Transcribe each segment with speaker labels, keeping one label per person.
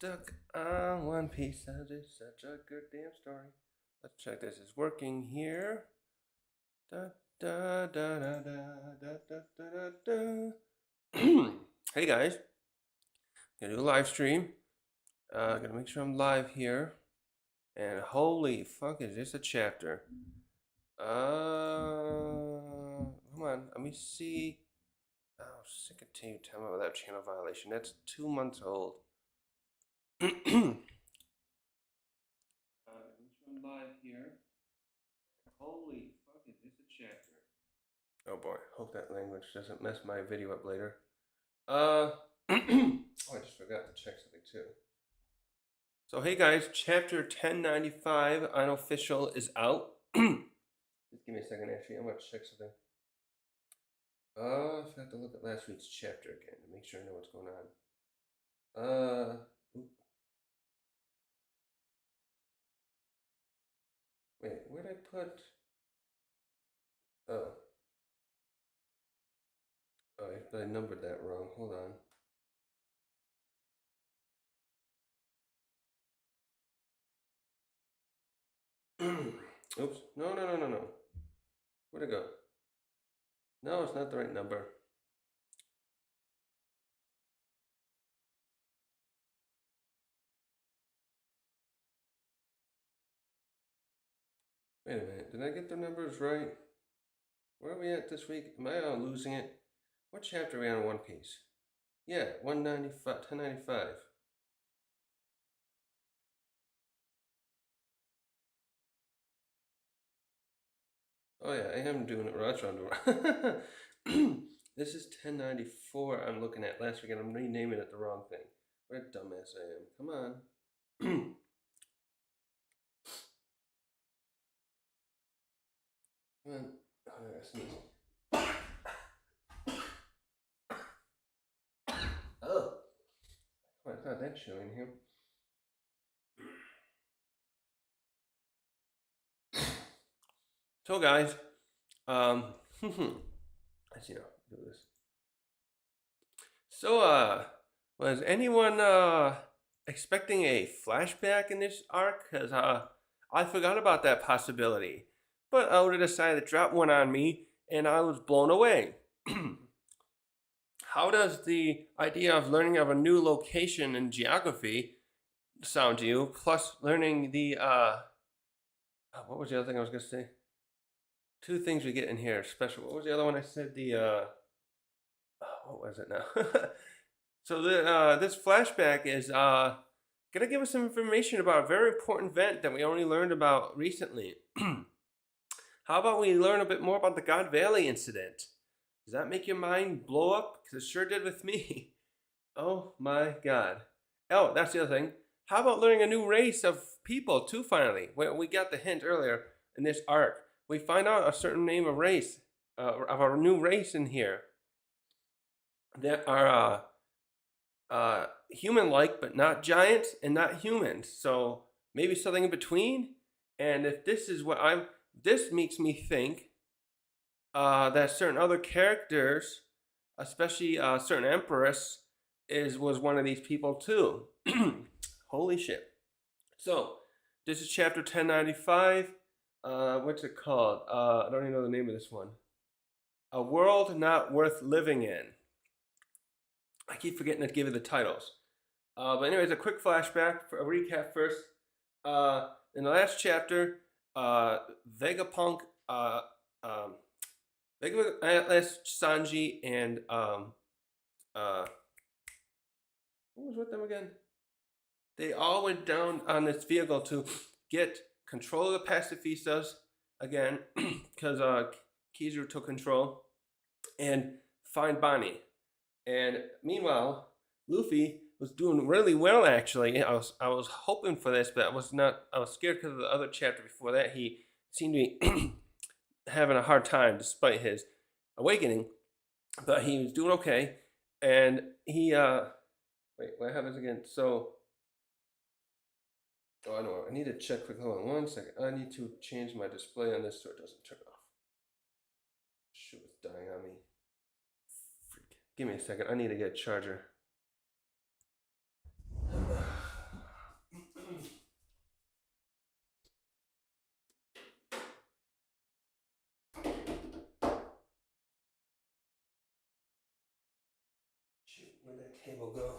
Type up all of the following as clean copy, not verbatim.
Speaker 1: Stuck on One Piece. That is such a good damn story. Let's check this is working here. Da da da da da da da da da. Hey guys, gonna do a live stream. Gonna make sure I'm live here. And holy fuck, is this a chapter? Come on, let me see. Oh, sick of continue telling me about that channel violation. That's 2 months old. I'm live here. Holy fuck, is this a chapter? Oh boy, hope that language doesn't mess my video up later. Oh, I just forgot to check something too. So hey guys, chapter 1095 unofficial is out. Just give me a second actually, I'm gonna check something. I forgot to look at last week's chapter again to make sure I know what's going on. Wait, where'd I put? Oh. Oh, I numbered that wrong. Hold on. Oops. No. Where'd it go? No, it's not the right number. Wait a minute. Did I get the numbers right? Where are we at this week? Am I losing it? What chapter are we on in One Piece? Yeah, 1095. Oh yeah, I am doing it right. That's what I'm doing. This is 1094 I'm looking at last week and I'm renaming it the wrong thing. What a dumbass I am. Come on. Come on. Oh, I gotta sneeze. Oh. Well, it's not that showing here. So guys, let's do this. So was anyone expecting a flashback in this arc? Cause I forgot about that possibility, but Oda decided to drop one on me, and I was blown away. How does the idea of learning of a new location in geography sound to you? Plus learning the what was the other thing I was gonna say? Two things we get in here special. What was the other one I said? What was it now? So this flashback is gonna give us some information about a very important event that we only learned about recently. How about we learn a bit more about the God Valley incident? Does that make your mind blow up? Because it sure did with me. Oh my god. Oh, that's the other thing. How about learning a new race of people too? Finally, we got the hint earlier in this arc. We find out a certain name of race, of a new race in here that are human-like, but not giants and not humans. So maybe something in between. And if this is what this makes me think that certain other characters, especially certain Empress, was one of these people too. Holy shit! So this is chapter 1095. What's it called? I don't even know the name of this one. A World Not Worth Living In. I keep forgetting to give you the titles. But anyways, a quick flashback, for a recap first. In the last chapter, Vegapunk, Vegapunk, Atlas, Sanji, and who was with them again? They all went down on this vehicle to get control of the pacifistas again, because Kizaru took control, and find Bonnie. And meanwhile, Luffy was doing really well actually. I was hoping for this, but I was scared because of the other chapter before that. He seemed to be having a hard time despite his awakening, but he was doing okay. And he wait, what happens again? So I know. I need to check quick. Hold on 1 second. I need to change my display on this so it doesn't turn off. Shit was dying on me. Freak. Give me a second. I need to get a charger. Where'd that cable go?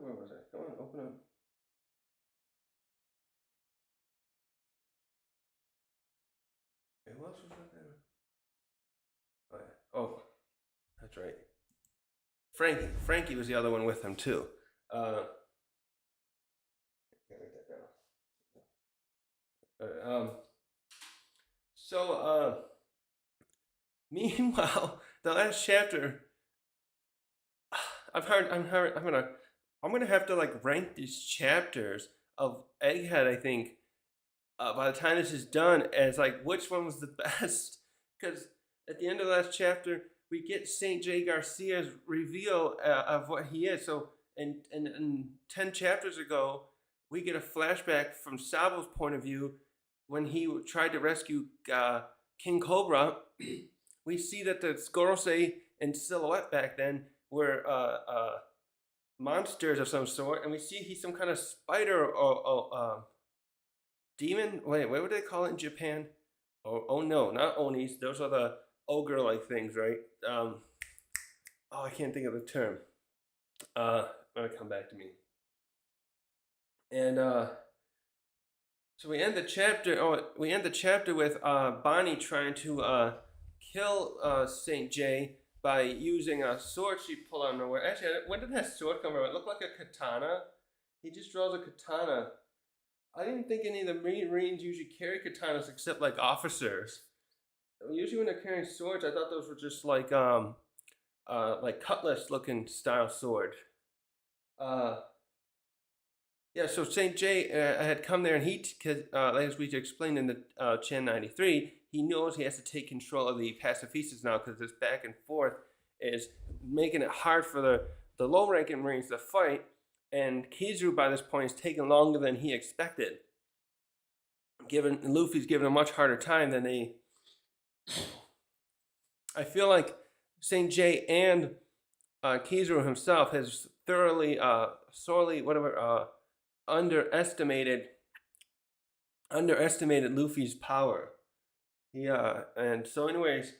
Speaker 1: Where was I? Come on, open up. Who else was that there? Oh, yeah. Oh, that's right. Frankie. Frankie was the other one with him too. Gotta write that down. So, meanwhile, the last chapter, I'm gonna have to like rank these chapters of Egghead. I think by the time this is done, as like which one was the best, because at the end of the last chapter, we get Saint J. Garcia's reveal of what he is. So, and 10 chapters ago, we get a flashback from Sabo's point of view when he tried to rescue King Cobra. We see that the Gorosei and Silhouette back then were monsters of some sort, and we see he's some kind of spider or demon. Wait, what would they call it in Japan? Oh no, not onis. Those are the ogre-like things, right? I can't think of the term. It'll come back to me. And so we end the chapter. We end the chapter with Bonnie trying to kill Saint J by using a sword she pulled out of nowhere. Actually, when did that sword come from? It looked like a katana. He just draws a katana. I didn't think any of the Marines usually carry katanas except like officers. Usually when they're carrying swords, I thought those were just like cutlass looking style sword. Yeah, so St. J had come there, and as we explained in the Chan 93, he knows he has to take control of the pacifistas now because this back and forth is making it hard for the low-ranking Marines to fight, and Kizaru by this point is taking longer than he expected. Luffy's given a much harder time than they. I feel like St. J and Kizaru himself has thoroughly, sorely, underestimated Luffy's power. And so anyways,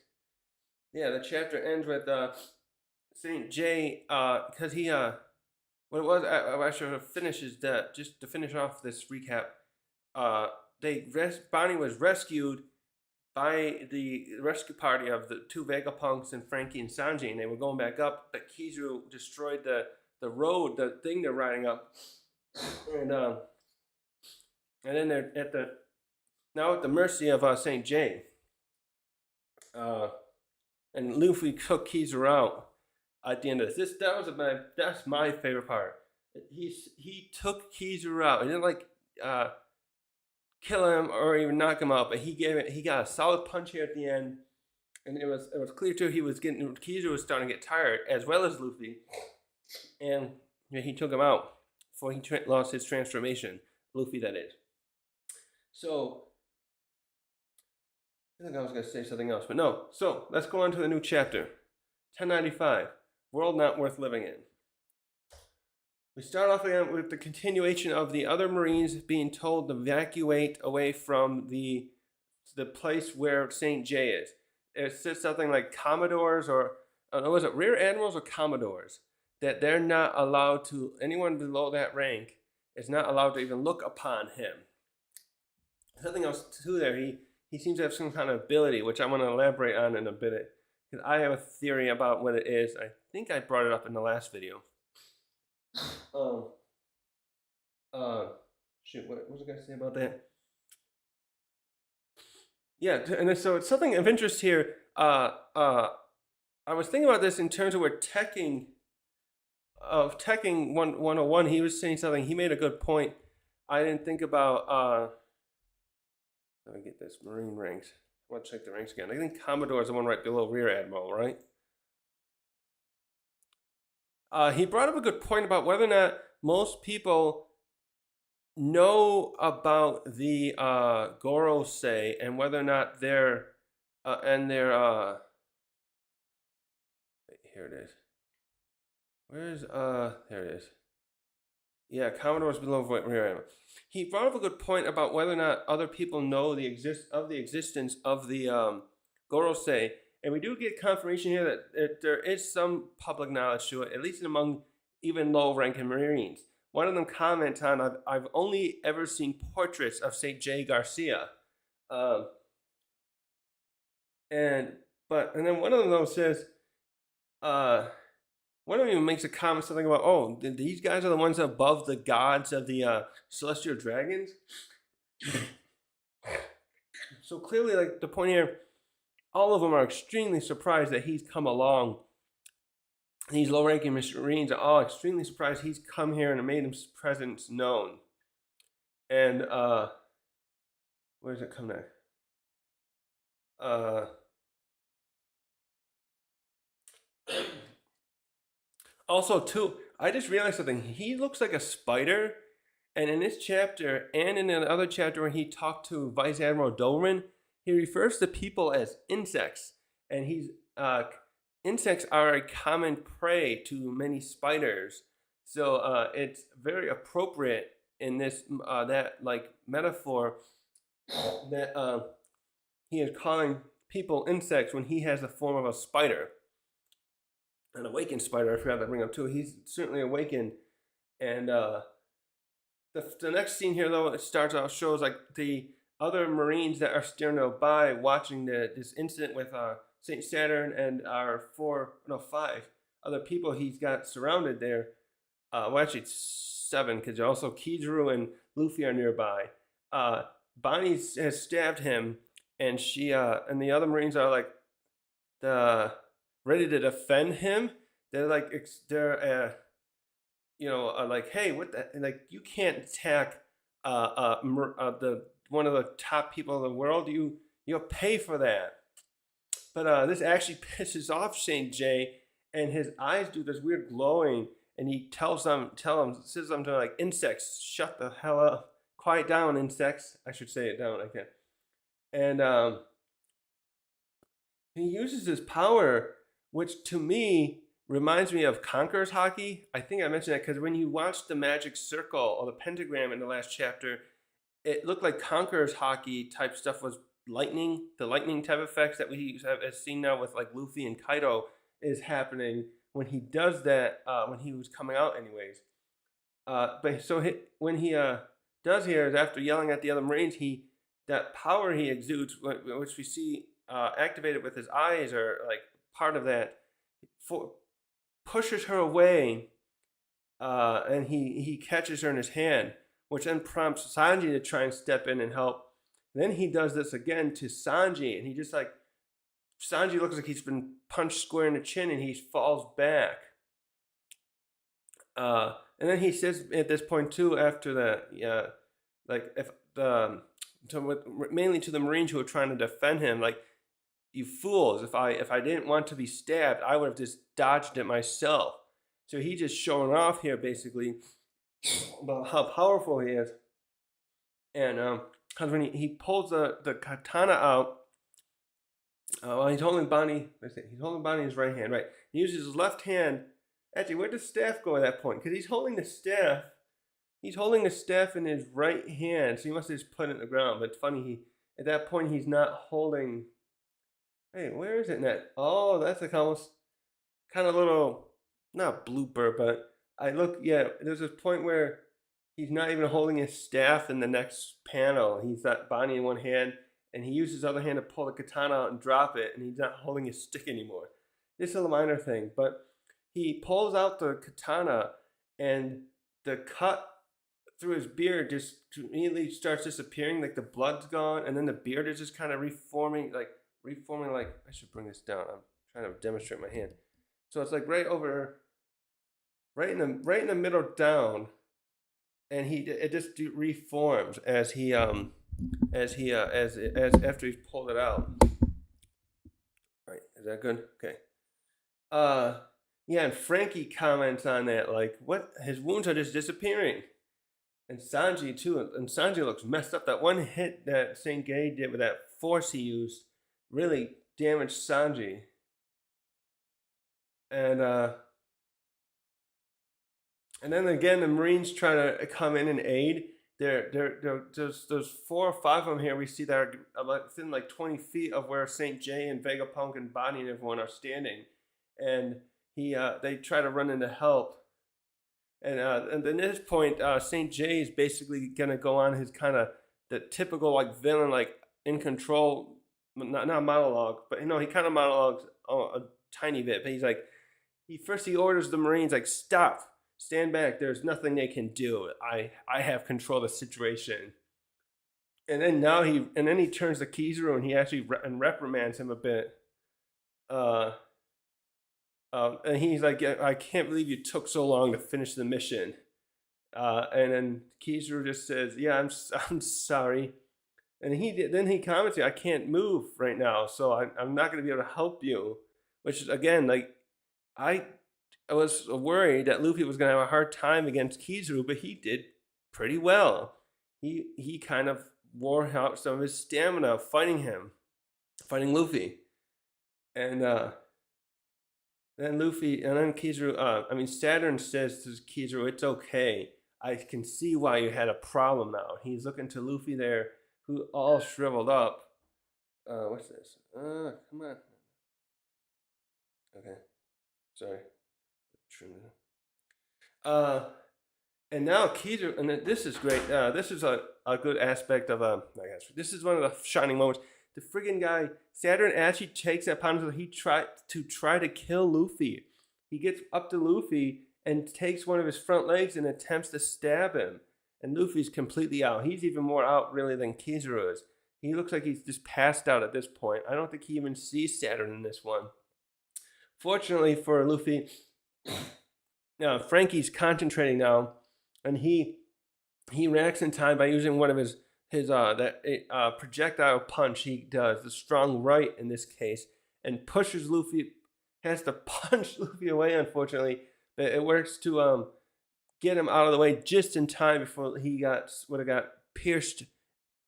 Speaker 1: yeah, the chapter ends with St. J, because he, what it was, I should finishes that, just to finish off this recap, Bonnie was rescued by the rescue party of the two Vegapunks and Frankie and Sanji, and they were going back up, but Kizaru destroyed the road, the thing they're riding up, and then they're now at the mercy of Saint J. And Luffy took Kizaru out at the end of this. That's my favorite part. He took Kizaru out. He didn't kill him or even knock him out, but he got a solid punch here at the end, and it was clear too Kizaru was starting to get tired as well as Luffy, and he took him out before he lost his transformation. Luffy, that is. So I think I was going to say something else, but no. So let's go on to the new chapter, 1095, World Not Worth Living In. We start off again with the continuation of the other Marines being told to evacuate away from the place where St. J is. It says something like Commodores or, was it Rear Admirals or Commodores? That they're not allowed to, anyone below that rank is not allowed to even look upon him. Something else too there, he seems to have some kind of ability, which I'm going to elaborate on in a bit. Because I have a theory about what it is. I think I brought it up in the last video. What was I going to say about that? Yeah, and so it's something of interest here. I was thinking about this in terms of where teching 101, he was saying something. He made a good point. I didn't think about. Let me get this Marine ranks. want to check the ranks again. I think Commodore is the one right below Rear Admiral, right? He brought up a good point about whether or not most people know about the Gorosei and whether or not they're and their here it is. Where's there it is. Yeah, Commodore's below Rear Admiral. He brought up a good point about whether or not other people know the existence of the Gorosei, and we do get confirmation here that there is some public knowledge to it, at least among even low-ranking Marines. One of them comments on, "I've only ever seen portraits of Saint J. Garcia," um, and then one of them though says, one of them makes a comment something about, "Oh, these guys are the ones above the gods of the celestial dragons." So clearly, like the point here, all of them are extremely surprised that he's come along. These low-ranking Marines are all extremely surprised he's come here and made his presence known. And where does it come next? Also, too, I just realized something. He looks like a spider, and in this chapter, and in another chapter when he talked to Vice Admiral Doran, he refers to people as insects, and insects are a common prey to many spiders. So it's very appropriate in this that like metaphor that he is calling people insects when he has the form of a spider, an awakened spider. I forgot to bring up too. He's certainly awakened, and the next scene here though, it starts out shows like the other Marines that are steering by watching this incident with Saint Saturn and our 5 other people he's got surrounded there. Well, actually, it's 7 because also Kizaru and Luffy are nearby. Bonnie has stabbed him, and she and the other Marines are like ready to defend him. They're like like, hey, what the, like, you can't attack the one of the top people in the world. You'll pay for that. But this actually pisses off Saint J, and his eyes do this weird glowing, and he says something like, "Insects, shut the hell up, quiet down, insects." I should say it down, I can't. And he uses his power, which to me reminds me of Conqueror's Hockey. I think I mentioned that because when you watch the magic circle or the pentagram in the last chapter, it looked like Conqueror's Hockey type stuff was lightning. The lightning type effects that we have seen now with like Luffy and Kaido is happening when he does that, when he was coming out anyways. When he does here is after yelling at the other Marines, that power he exudes, which we see activated with his eyes, or like part of that, pushes her away, and he catches her in his hand, which then prompts Sanji to try and step in and help. Then he does this again to Sanji, and he just like, Sanji looks like he's been punched square in the chin, and he falls back. And then he says at this point too, after that, like if mainly to the Marines who are trying to defend him, like, you fools, if I didn't want to be stabbed, I would have just dodged it myself. So he's just showing off here basically about how powerful he is. And because when he pulls the katana out, well, he's holding Bonnie in his right hand, right? He uses his left hand. Actually, where does the staff go at that point? Because he's holding the staff. He's holding the staff in his right hand, so he must have just put it in the ground. But it's funny, at that point he's not holding. Hey, where is it, Net? Oh, that's like almost kind of little, not blooper, but there's this point where he's not even holding his staff in the next panel. He's got Bonnie in one hand, and he uses his other hand to pull the katana out and drop it, and he's not holding his stick anymore. This is a minor thing, but he pulls out the katana, and the cut through his beard just immediately starts disappearing, like the blood's gone, and then the beard is just kind of reforming like, I should bring this down. I'm trying to demonstrate my hand. So it's like right in the middle down, and it just reforms as he as he as after he's pulled it out. Right, is that good? Okay. Uh, yeah, and Frankie comments on that, like, what? His wounds are just disappearing. And Sanji, too. And Sanji looks messed up. That one hit that St. Gay did with that force he used really damaged Sanji. And, uh, and then again, the Marines try to come in and aid. There's 4 or 5 of them here we see that are within like 20 feet of where St. J and Vegapunk and Bonnie and everyone are standing. And they try to run in to help. And then at this point, St. J is basically gonna go on his kind of the typical like villain, like in control, not monologue, but you know he kind of monologues a tiny bit. But he's like, he orders the Marines like, stop, stand back. There's nothing they can do. I have control of the situation. And then he turns to Kizaru and he actually reprimands him a bit. Uh, and he's like, I can't believe you took so long to finish the mission. And then Kizaru just says, "Yeah, I'm sorry." And then he comments, "I can't move right now, so I'm not going to be able to help you." Which is again like I I was worried that Luffy was going to have a hard time against Kizaru, but he did pretty well. He kind of wore out some of his stamina fighting Luffy, and then Kizaru, Saturn says to Kizaru, "It's okay. I can see why you had a problem now." He's looking to Luffy there, who all shriveled up. What's this? Come on. Okay, sorry. Uh, and now Kizaru, and this is great. This is a good aspect of I guess this is one of the shining moments. The friggin' guy Saturn actually takes that pound. He tried to kill Luffy. He gets up to Luffy and takes one of his front legs and attempts to stab him. And Luffy's completely out. He's even more out really than Kizaru is. He looks like he's just passed out at this point. I don't think he even sees Saturn in this one. Fortunately for Luffy, now Frankie's concentrating now, and he reacts in time by using one of his projectile punch he does, the strong right in this case, and pushes Luffy, has to punch Luffy away, unfortunately. But it works to get him out of the way just in time before he would have got pierced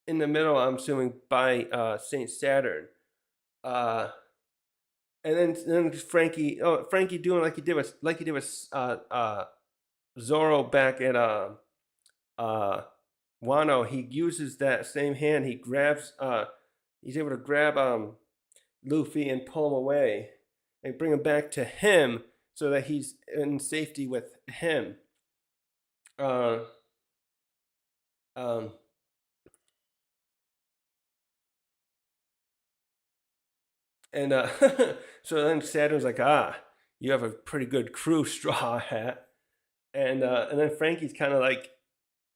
Speaker 1: in the middle, I'm assuming, by Saint Saturn. And then Frankie doing like he did with Zoro back at Wano. He uses that same hand. He's able to grab Luffy and pull him away and bring him back to him so that he's in safety with him. Uh, um, and so then Saturn's like, you have a pretty good crew, Straw Hat. And then Frankie's kind of like,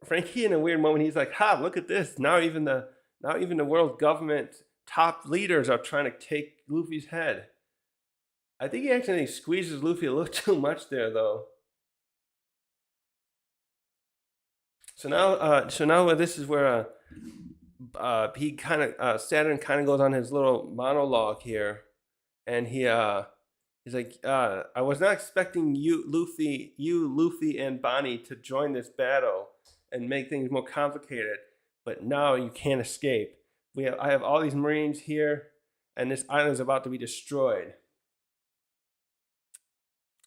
Speaker 1: Frankie in a weird moment, he's like, look at this. Now even the world government top leaders are trying to take Luffy's head. I think he actually squeezes Luffy a little too much there, though. So now this is where he kind of Saturn kind of goes on his little monologue here, and he's like, I was not expecting you, Luffy, and Bonnie to join this battle and make things more complicated, but now you can't escape. I have all these Marines here, and this island is about to be destroyed.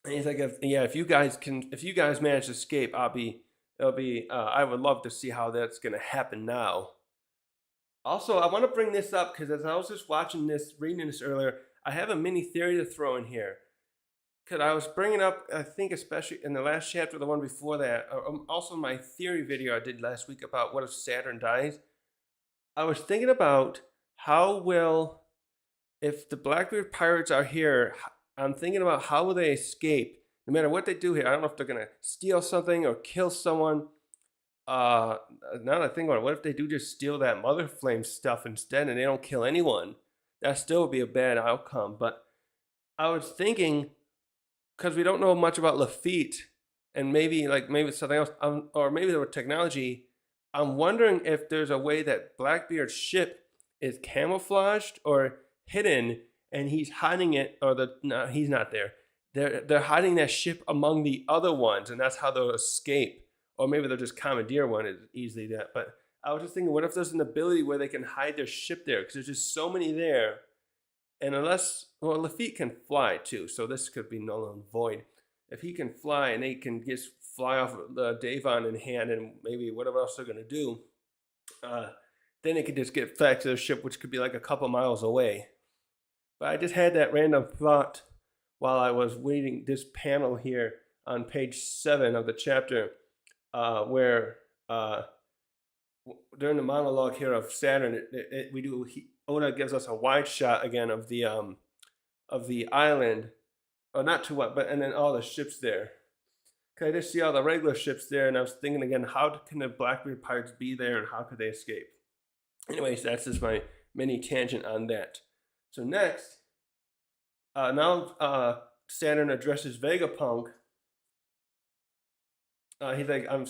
Speaker 1: And he's like, if you guys manage to escape, I would love to see how that's gonna happen now. Also, I want to bring this up because as I was just reading this earlier, I have a mini theory to throw in here. Because I was bringing up, I think especially in the last chapter, the one before that, also my theory video I did last week about what if Saturn dies. I was thinking about if the Blackbeard pirates are here, I'm thinking about how will they escape, no matter what they do here. I don't know if they're going to steal something or kill someone. Now that I think about it, what if they do just steal that Mother Flame stuff instead and they don't kill anyone? That still would be a bad outcome. But I was thinking, because we don't know much about Lafitte, and maybe something else, or maybe there were technology. I'm wondering if there's a way that Blackbeard's ship is camouflaged or hidden, and he's hiding it, or no, he's not there. They're hiding that ship among the other ones, and that's how they'll escape. Or maybe they'll just commandeer one as easily that. But I was just thinking, what if there's an ability where they can hide their ship there? Because there's just so many there, and unless Lafitte can fly too, so this could be null and void. If he can fly and they can just fly off the Davon in hand and maybe whatever else they're gonna do, uh, then they could just get back to their ship, which could be like a couple miles away. But I just had that random thought while I was reading this panel here on page 7 of the chapter, where during the monologue here of Saturn, Oda gives us a wide shot again of the island, or not too wide, but and then all the ships there. Cause I just see all the regular ships there, and I was thinking again, how can the Blackbeard pirates be there, and how could they escape? Anyways, that's just my mini tangent on that. So next, now Saturn addresses Vegapunk. He's like, "I'm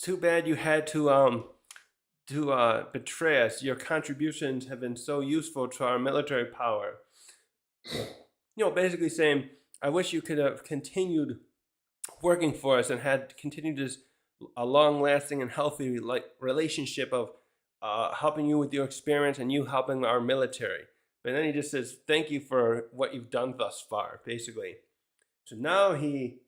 Speaker 1: too bad you had to betray us. Your contributions have been so useful to our military power." Basically saying, I wish you could have continued working for us and had continued this a long-lasting and healthy relationship of helping you with your experience and you helping our military. But then he just says, "Thank you for what you've done thus far," basically. So now he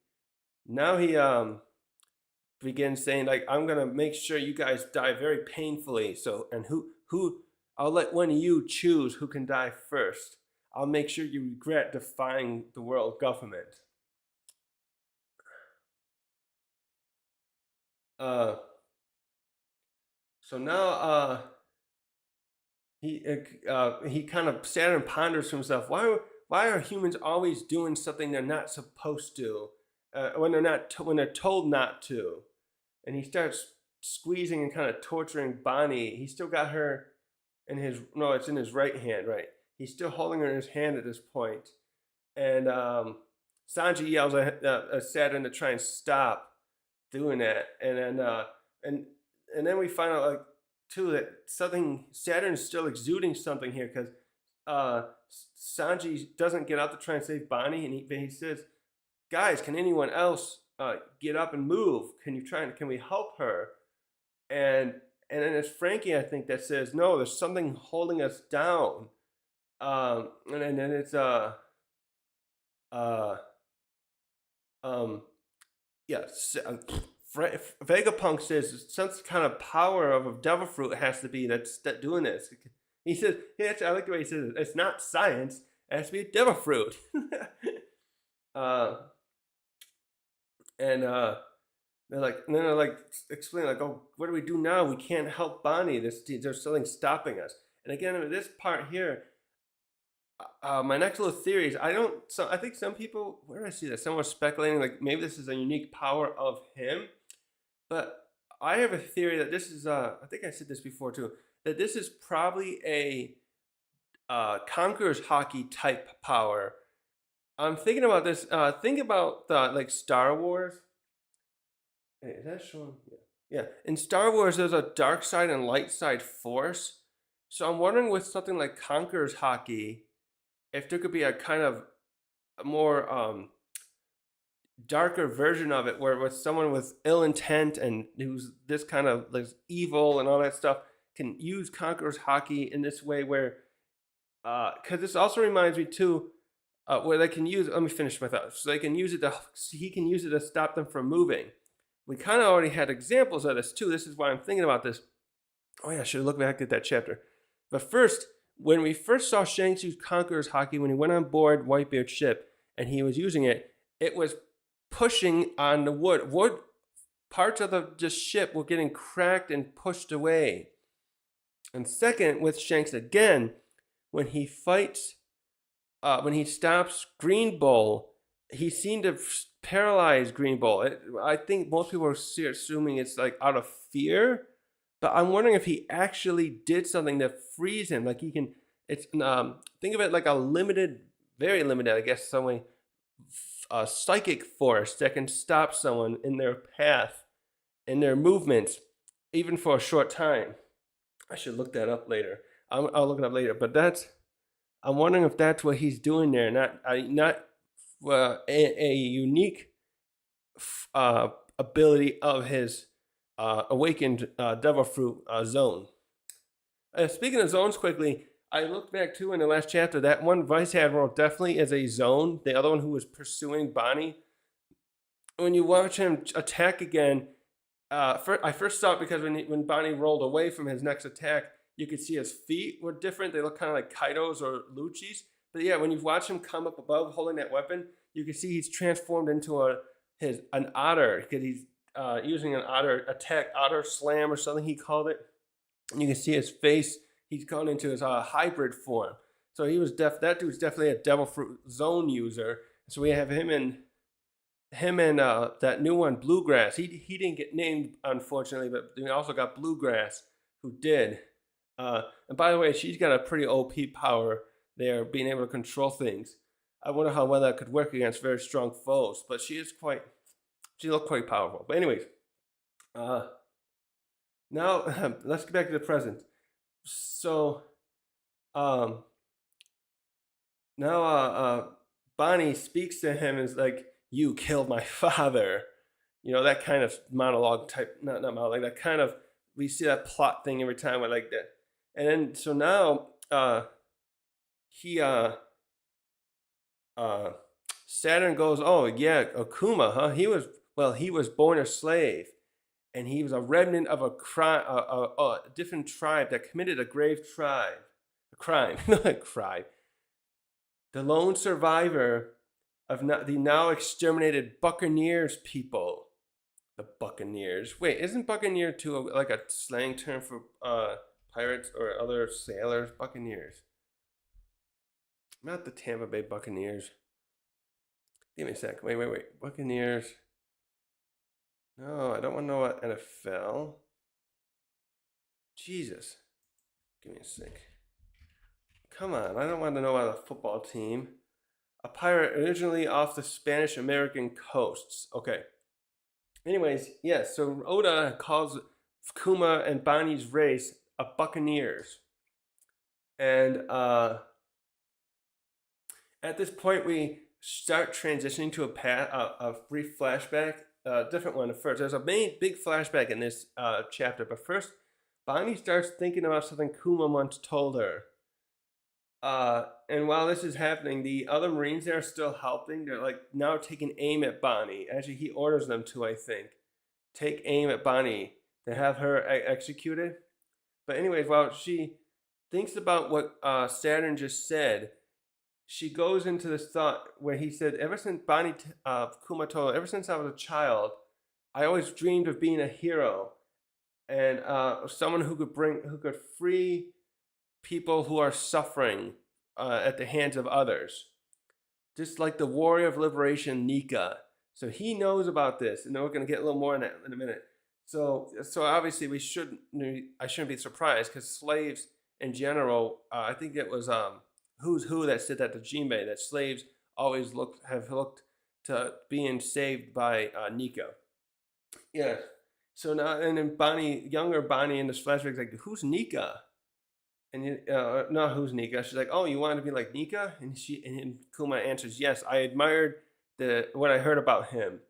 Speaker 1: begins saying, like, "I'm gonna make sure you guys die very painfully. So, and who I'll let one of you choose who can die first. I'll make sure you regret defying the world government." So now he kind of sat and ponders to himself, why are humans always doing something they're not supposed to, when they're told not to? And he starts squeezing and kind of torturing Bonnie. He still got her in his it's in his right hand, right? He's still holding her in his hand at this point, and Sanji yells at Saturn to try and stop doing that, and then we find out, like, too, that something Saturn is still exuding something here, because Sanji doesn't get out to try and save Bonnie, and he says, "Guys, can anyone else get up and move? Can we help her?" And then it's Frankie, I think, that says, "No, there's something holding us down." And then it's yes. Vegapunk says some kind of power of a devil fruit has to be that's doing this. He says, I like the way he says it. It's not science. It has to be a devil fruit. And they're like explaining, like, "Oh, what do we do now? We can't help Bonnie. There's something stopping us." And again, this part here, my next little theory is, I think some people, where did I see that? Someone was speculating, like, maybe this is a unique power of him. But I have a theory that this is, I think I said this before too, that this is probably a Conqueror's Haki type power. I'm thinking about this. Think about like Star Wars. Hey, is that showing? Yeah. In Star Wars, there's a dark side and light side force. So I'm wondering, with something like Conqueror's Haki, if there could be a kind of more darker version of it, where with someone with ill intent and who's this kind of like evil and all that stuff can use Conqueror's Haki in this way, where because this also reminds me too, where they can use, let me finish my thought, so he can use it to stop them from moving. We kind of already had examples of this too. This is why I'm thinking about this. Oh yeah, I should have looked back at that chapter. But first, when we first saw Shanks use Conqueror's Haki, when he went on board Whitebeard's ship and he was using it, it was pushing on the wood. Parts of the ship were getting cracked and pushed away. And second, with Shanks again, when he fights, when he stops Green Bull, he seemed to paralyze Green Bull. I think most people are assuming it's like out of fear, but I'm wondering if he actually did something to freeze him. Like, he can, it's think of it like a limited, very limited, I guess, some way, a psychic force that can stop someone in their path, in their movements, even for a short time. I should look that up later. I'll look it up later. But I'm wondering if that's what he's doing there. Not a unique uh, ability of his awakened devil fruit zone. Speaking of zones, quickly, I looked back too in the last chapter. That one Vice Admiral definitely is a zone. The other one who was pursuing Bonnie. When you watch him attack again, I first saw it because when Bonnie rolled away from his next attack, you could see his feet were different. They look kind of like Kaido's or Lucci's. But yeah, when you watch him come up above holding that weapon, you can see he's transformed into an otter because he's using an otter attack, otter slam or something he called it. And you can see his face. He's gone into his hybrid form. So that dude's definitely a devil fruit zone user. So we have him and that new one, Bluegrass. He didn't get named, unfortunately, but we also got Bluegrass, who did. And by the way, she's got a pretty OP power there, being able to control things. I wonder how well that could work against very strong foes, but she looked quite powerful. But anyways, now let's get back to the present. So, um, now Bonnie speaks to him and is like, "You killed my father." You know, that kind of monologue type, not monologue, that kind of, we see that plot thing every time I like that. And then, so now, he, Saturn goes, "Oh, yeah, Akuma, huh? He was born a slave. And he was a remnant of a different tribe that committed a crime, not a crime. The lone survivor of the now exterminated Buccaneers people." The Buccaneers. Wait, isn't Buccaneer too like a slang term for pirates or other sailors? Buccaneers. Not the Tampa Bay Buccaneers. Give me a sec. Wait. Buccaneers. No, I don't want to know what NFL. Jesus. Give me a sec. Come on, I don't want to know about a football team. A pirate originally off the Spanish American coasts. Okay. Anyways, yes, so Oda calls Kuma and Bonnie's race a Buccaneers. And at this point, we start transitioning to a brief flashback. Different one at first. There's a big flashback in this chapter, but first, Bonnie starts thinking about something Kuma once told her. And while this is happening, the other Marines there are still helping. They're like now taking aim at Bonnie. Actually, he orders them to, I think, take aim at Bonnie to have her executed. But anyways, while she thinks about what Saturn just said, she goes into this thought where he said, ever since Kuma told her, ever since I was a child, I always dreamed of being a hero and someone who could free people who are suffering at the hands of others, just like the warrior of liberation, Nika. So he knows about this, and then we're going to get a little more on that in a minute. So obviously I shouldn't be surprised because slaves in general, I think it was Who's Who that said that to Jinbei, that slaves always have looked to being saved by Nika. Yeah. So now, and then younger Bonnie in this flashback is like, "Who's Nika?" And not who's Nika. She's like, "Oh, you want to be like Nika?" And Kuma answers, "Yes, I admired what I heard about him.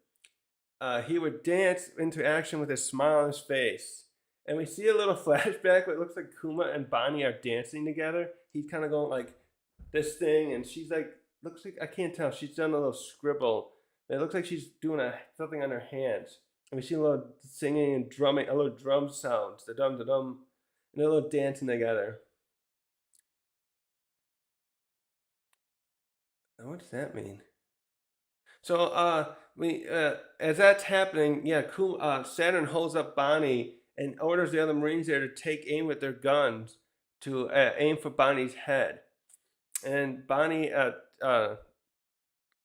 Speaker 1: He would dance into action with a smile on his face." And we see a little flashback where it looks like Kuma and Bonnie are dancing together. He's kind of going like this thing, and she's like, looks like, I can't tell. She's done a little scribble. It looks like she's doing something on her hands. And we see a little singing and drumming, a little drum sounds, the dum da dum, and a little dancing together. Now, what does that mean? So as that's happening, yeah, Saturn holds up Bonnie and orders the other Marines there to take aim with their guns to aim for Bonnie's head. And Bonnie,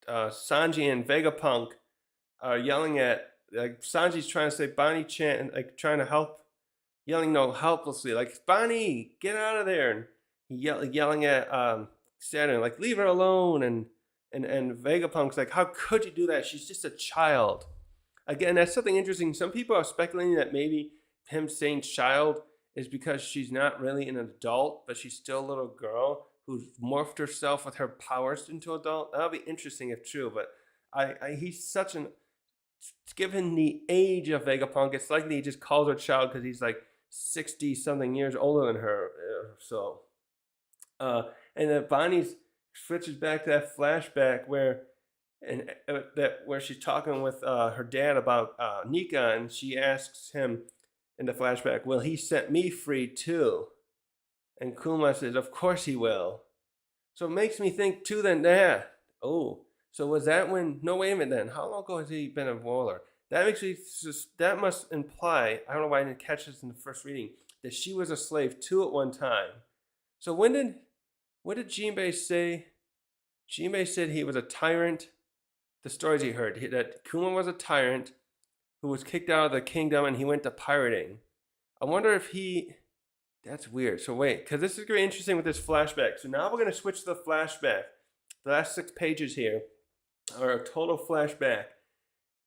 Speaker 1: Sanji and Vegapunk are yelling at, like, Sanji's trying to say Bonnie chant, like trying to help, yelling no helplessly, like, "Bonnie, get out of there!" And yelling at Saturn, like, "Leave her alone!" And Vegapunk's like, "How could you do that? She's just a child." Again, that's something interesting. Some people are speculating that maybe him saying child is because she's not really an adult, but she's still a little girl who's morphed herself with her powers into adult. That'll be interesting if true, but he's such an given the age of Vegapunk, it's likely he just calls her child because he's like 60 something years older than her. So, uh, and then Bonnie switches back to that flashback where where she's talking with her dad about Nika, and she asks him in the flashback, "Will he set me free too?" And Kuma says, "Of course he will." So it makes me think too. Then, yeah, oh, so was that when? No, wait a minute. Then, how long ago has he been a warlord? That makes me that must imply. I don't know why I didn't catch this in the first reading that she was a slave too at one time. So what did Jinbei say? Jinbei said he was a tyrant. The stories he heard that Kuma was a tyrant who was kicked out of the kingdom and he went to pirating. I wonder if he. That's weird. So wait, because this is very interesting with this flashback. So now we're going to switch to the flashback. The last 6 pages here are a total flashback.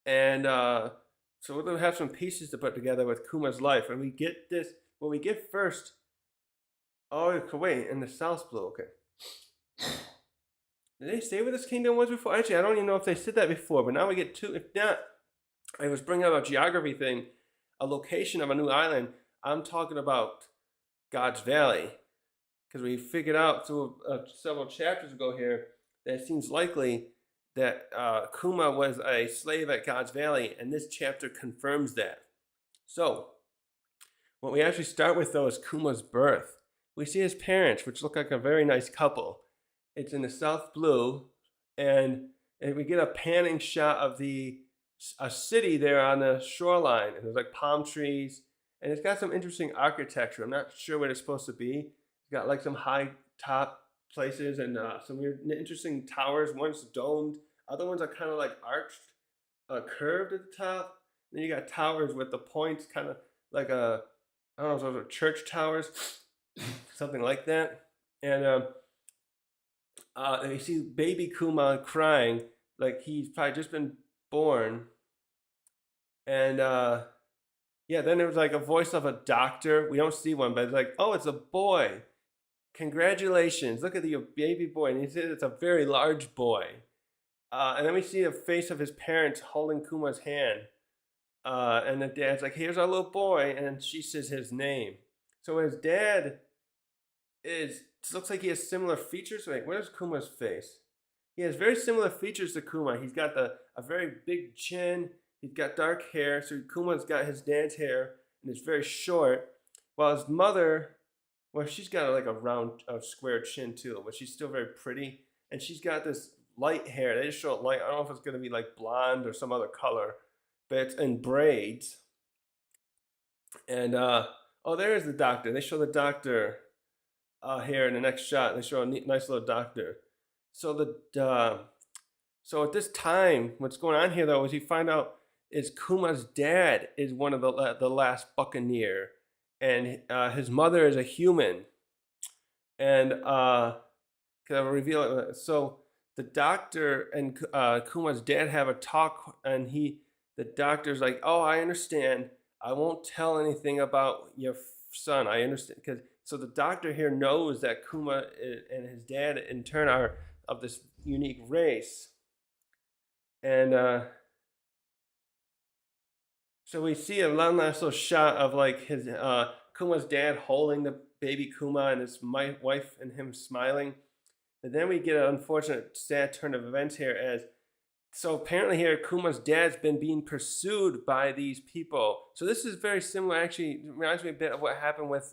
Speaker 1: And so we're going to have some pieces to put together with Kuma's life. And we get this, what we get first. Oh, wait, in the South Blue, okay. Did they say where this kingdom was before? Actually, I don't even know if they said that before, but now we get to, if not, I was bringing up a geography thing, a location of a new island. I'm talking about God's Valley, because we figured out through several chapters ago here that it seems likely that Kuma was a slave at God's Valley, and this chapter confirms that. So, what we actually start with, though, is Kuma's birth. We see his parents, which look like a very nice couple. It's in the South Blue, and we get a panning shot of a city there on the shoreline, and there's like palm trees, and it's got some interesting architecture. I'm not sure what it's supposed to be. It's got like some high top places and some weird, interesting towers. One's domed, other ones are kind of like arched, curved at the top. And then you got towers with the points, kind of like I don't know, those are church towers, something like that. And you see baby Kuma crying, like he's probably just been born. And yeah, then there was like a voice of a doctor. We don't see one, but it's like, oh, it's a boy. Congratulations. Look at your baby boy. And he says it's a very large boy. And then we see the face of his parents holding Kuma's hand. And the dad's like, here's our little boy. And she says his name. So his dad looks like he has similar features. Wait, where's Kuma's face? He has very similar features to Kuma. He's got a very big chin. He's got dark hair. So Kuma's got his dad's hair, and it's very short. While his mother, well, she's got like a round, square chin too, but she's still very pretty. And she's got this light hair. They just show it light. I don't know if it's going to be like blonde or some other color, but it's in braids. And oh, there's the doctor. They show the doctor here in the next shot. They show a nice little doctor. So so at this time, what's going on here though is you find out is Kuma's dad is one of the last Buccaneer, and his mother is a human, and can I reveal it? So the doctor and Kuma's dad have a talk, and the doctor's like, "Oh, I understand. I won't tell anything about your son. I understand." Because so the doctor here knows that Kuma and his dad in turn are of this unique race, and so we see a nice little shot of like his Kuma's dad holding the baby Kuma and his wife and him smiling. And then we get an unfortunate, sad turn of events here as so apparently here Kuma's dad's been being pursued by these people. So this is very similar. Actually, it reminds me a bit of what happened with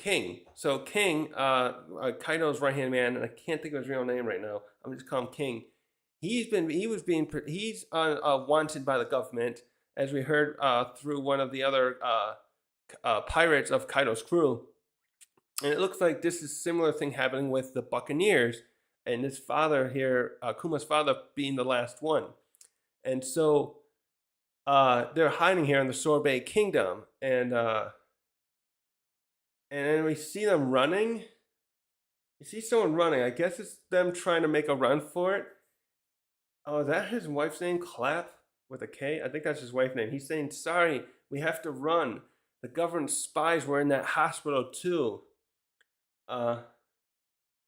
Speaker 1: King. So King, Kaido's right hand man, and I can't think of his real name right now. I'm just calling him King. He's wanted by the government, as we heard through one of the other pirates of Kaido's crew. And it looks like this is a similar thing happening with the Buccaneers, and his father here, Kuma's father, being the last one. And so they're hiding here in the Sorbet Kingdom, and then we see them running. You see someone running. I guess it's them trying to make a run for it. Oh, is that his wife's name? Clap? with a K. I think that's his wife's name. He's saying, "Sorry, we have to run. The government spies were in that hospital too." Uh,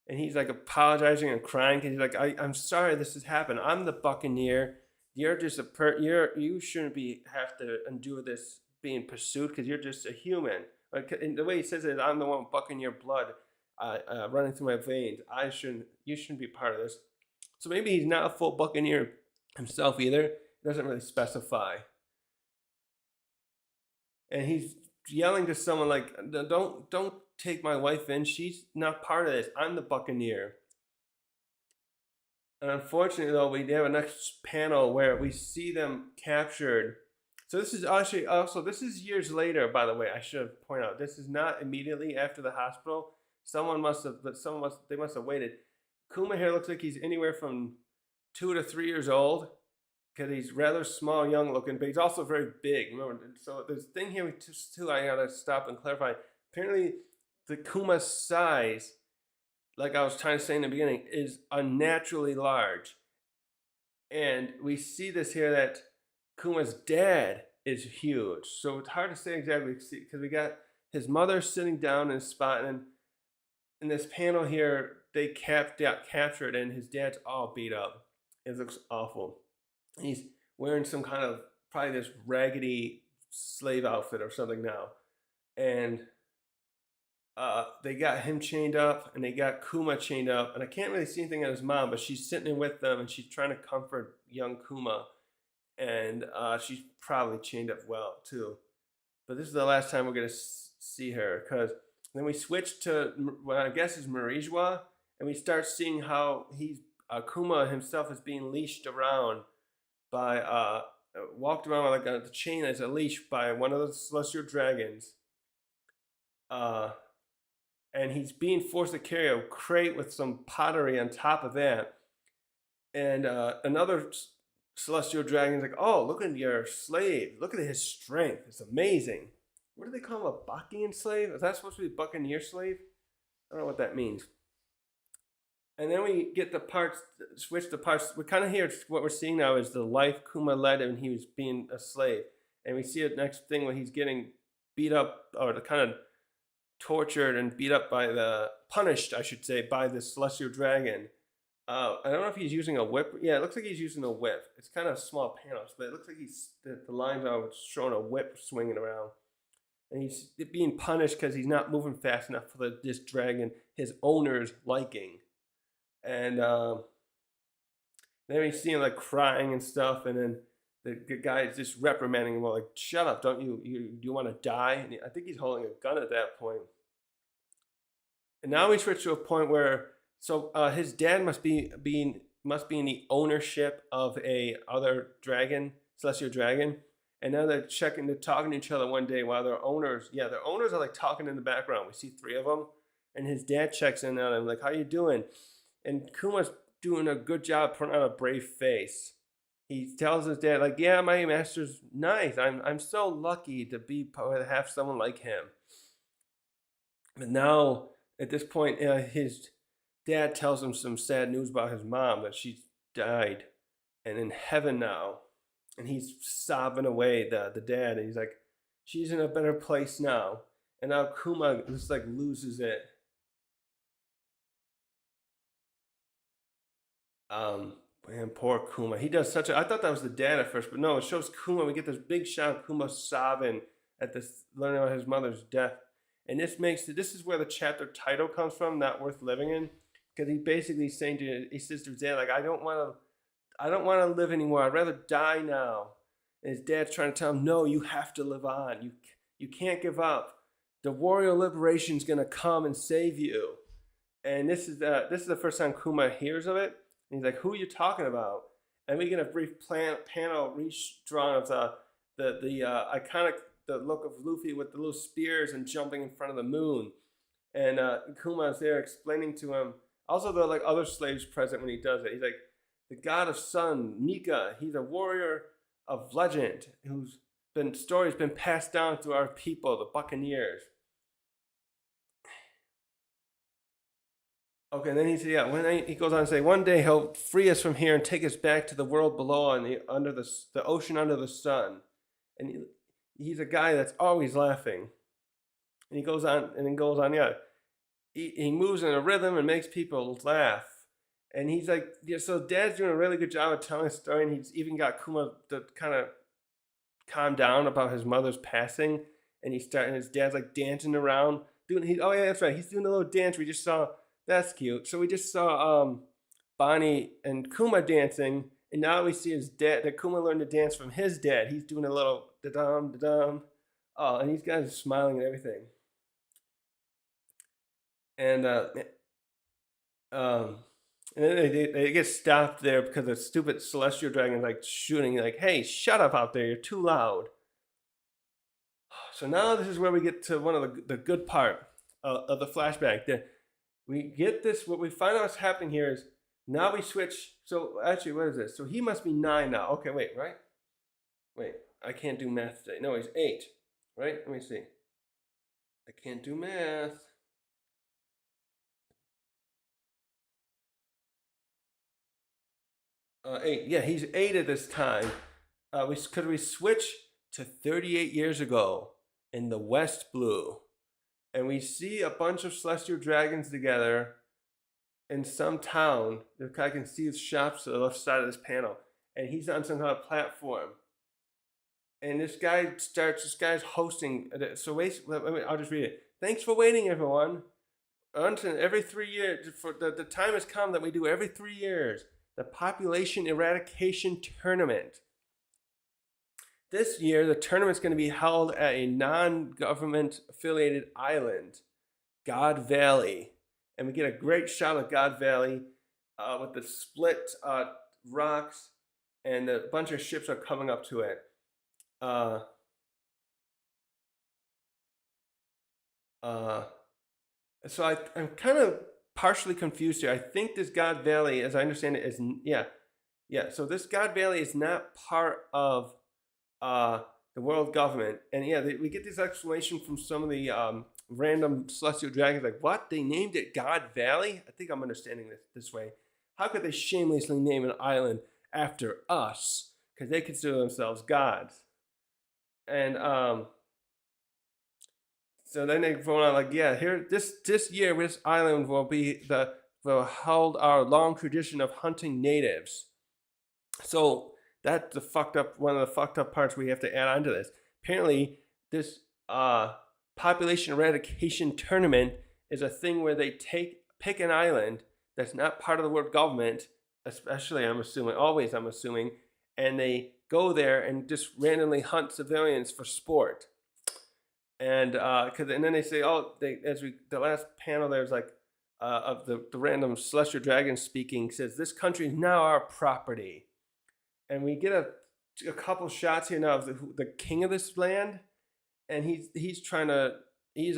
Speaker 1: and he's like apologizing and crying because he's like, I'm sorry this has happened. I'm the Buccaneer. You're just you shouldn't be have to endure this being pursued because you're just a human." Like, and the way he says it, I'm the one with Buccaneer blood running through my veins. You shouldn't be part of this. So maybe he's not a full Buccaneer himself either. It doesn't really specify. And he's yelling to someone like, don't take my wife in. She's not part of this. I'm the Buccaneer." And unfortunately, though, we have a next panel where we see them captured. So this is actually also this is years later, by the way. I should point out this is not immediately after the hospital. They must have waited. Kuma here looks like he's anywhere from 2 to 3 years old because he's rather small, young looking, but he's also very big. Remember, so there's a thing here too. I gotta stop and clarify. Apparently, the Kuma's size, like I was trying to say in the beginning, is unnaturally large. And we see this here that Kuma's dad is huge. So it's hard to say exactly because we got his mother sitting down in a spot, and in this panel here, they got captured, and his dad's all beat up. It looks awful. He's wearing some kind of probably this raggedy slave outfit or something now, and they got him chained up and they got Kuma chained up, and I can't really see anything on his mom, but she's sitting in with them and she's trying to comfort young Kuma, and she's probably chained up well too. But this is the last time we're gonna see her because then we switch to what I guess is Marijwa, and we start seeing how Kuma himself is being leashed around by walked around with like the chain as a leash by one of the celestial dragons. Uh, and he's being forced to carry a crate with some pottery on top of that. And another celestial dragon's like, "Oh, look at your slave. Look at his strength. It's amazing." What do they call him? A Bachian slave? Is that supposed to be a Buccaneer slave? I don't know what that means. And then we get the parts, switch the parts. We kind of hear what we're seeing now is the life Kuma led when he was being a slave. And we see it next thing when he's getting beat up or the kind of tortured and beat up punished, I should say, by the celestial dragon. I don't know if he's using a whip. Yeah, it looks like he's using a whip. It's kind of small panels, but it looks like the lines are showing a whip swinging around. And he's being punished because he's not moving fast enough for this dragon, his owner's liking. And then we see him like crying and stuff, and then the guy is just reprimanding him, like, "Shut up! Don't do you want to die?" And I think he's holding a gun at that point. And now we switch to a point where his dad must be in the ownership of a other dragon, celestial dragon. And now they're talking to each other one day while their owners are like talking in the background. We see three of them, and his dad checks in on him like, "How you doing?" And Kuma's doing a good job putting on a brave face. He tells his dad like, "Yeah, my master's nice. I'm so lucky to have someone like him." But now at this point, his dad tells him some sad news about his mom, that she's died and in heaven now. And he's sobbing away, the dad, and he's like, "She's in a better place now." And now Kuma just like loses it. Man, poor Kuma. He does I thought that was the dad at first, but no, it shows Kuma. We get this big shot of Kuma sobbing at this, learning about his mother's death. And this is where the chapter title comes from, Not Worth Living In. Because he basically saying he says to his dad, like, I don't want to live anymore. I'd rather die now. And his dad's trying to tell him, no, you have to live on. You can't give up. The warrior liberation's gonna come and save you. And this is the first time Kuma hears of it. And he's like, "Who are you talking about?" And we get a brief panel redrawn of the iconic the look of Luffy with the little spears and jumping in front of the moon. And Kuma is there explaining to him. Also, there are like other slaves present when he does it. He's like, the god of sun, Nika. He's a warrior of legend whose story's been passed down to our people, the Buccaneers. Okay, and then he said, yeah. He goes on to say, one day he'll free us from here and take us back to the world below and under the ocean under the sun. And he's a guy that's always laughing. And he goes on and then goes on, yeah. He moves in a rhythm and makes people laugh. And he's like, yeah. So Dad's doing a really good job of telling a story, and he's even got Kuma to kind of calm down about his mother's passing. And his dad's like dancing around doing. Oh yeah, that's right. He's doing a little dance. We just saw. That's cute. So we just saw Bonnie and Kuma dancing, and now we see his dad. That Kuma learned to dance from his dad. He's doing a little da dum da dum. Oh, and these guys are smiling and everything. And um, and then they get stopped there because the stupid celestial dragon's like shooting, like, "Hey, shut up out there! You're too loud." So now this is where we get to one of the good part of the flashback. We get this. What we find out what's happening here is now we switch. So actually, what is this? So he must be 9 now. Okay, wait, right? Wait, I can't do math today. No, he's 8, right? Let me see. I can't do math. 8. Yeah, he's 8 at this time. We switch to 38 years ago in the West Blue, and we see a bunch of celestial dragons together in some town. I can see the shops to the left side of this panel, and he's on some kind of platform. And this guy's hosting. So wait, I'll just read it. Thanks for waiting, everyone. Until every 3 years, for the time has come that we do every 3 years, the population eradication tournament. This year, the tournament's going to be held at a non-government affiliated island, God Valley. And we get a great shot of God Valley with the split rocks, and a bunch of ships are coming up to it. Uh, uh, so I'm kind of partially confused here. I think this God Valley, as I understand it, is yeah. So this God Valley is not part of uh, the world government, and yeah, we get this explanation from some of the random celestial dragons. Like, what? They named it God Valley? I think I'm understanding this way. How could they shamelessly name an island after us? Because they consider themselves gods. And so then they go on like, yeah, here this year this island will hold our long tradition of hunting natives. So that's the fucked up one of the fucked up parts we have to add on to this. Apparently, this population eradication tournament is a thing where they pick an island that's not part of the world government, especially I'm assuming, and they go there and just randomly hunt civilians for sport. And and then they say, oh, the last panel there's like of the random celestial dragon speaking says this country is now our property, and we get a couple shots here now of the king of this land, and he's trying to he's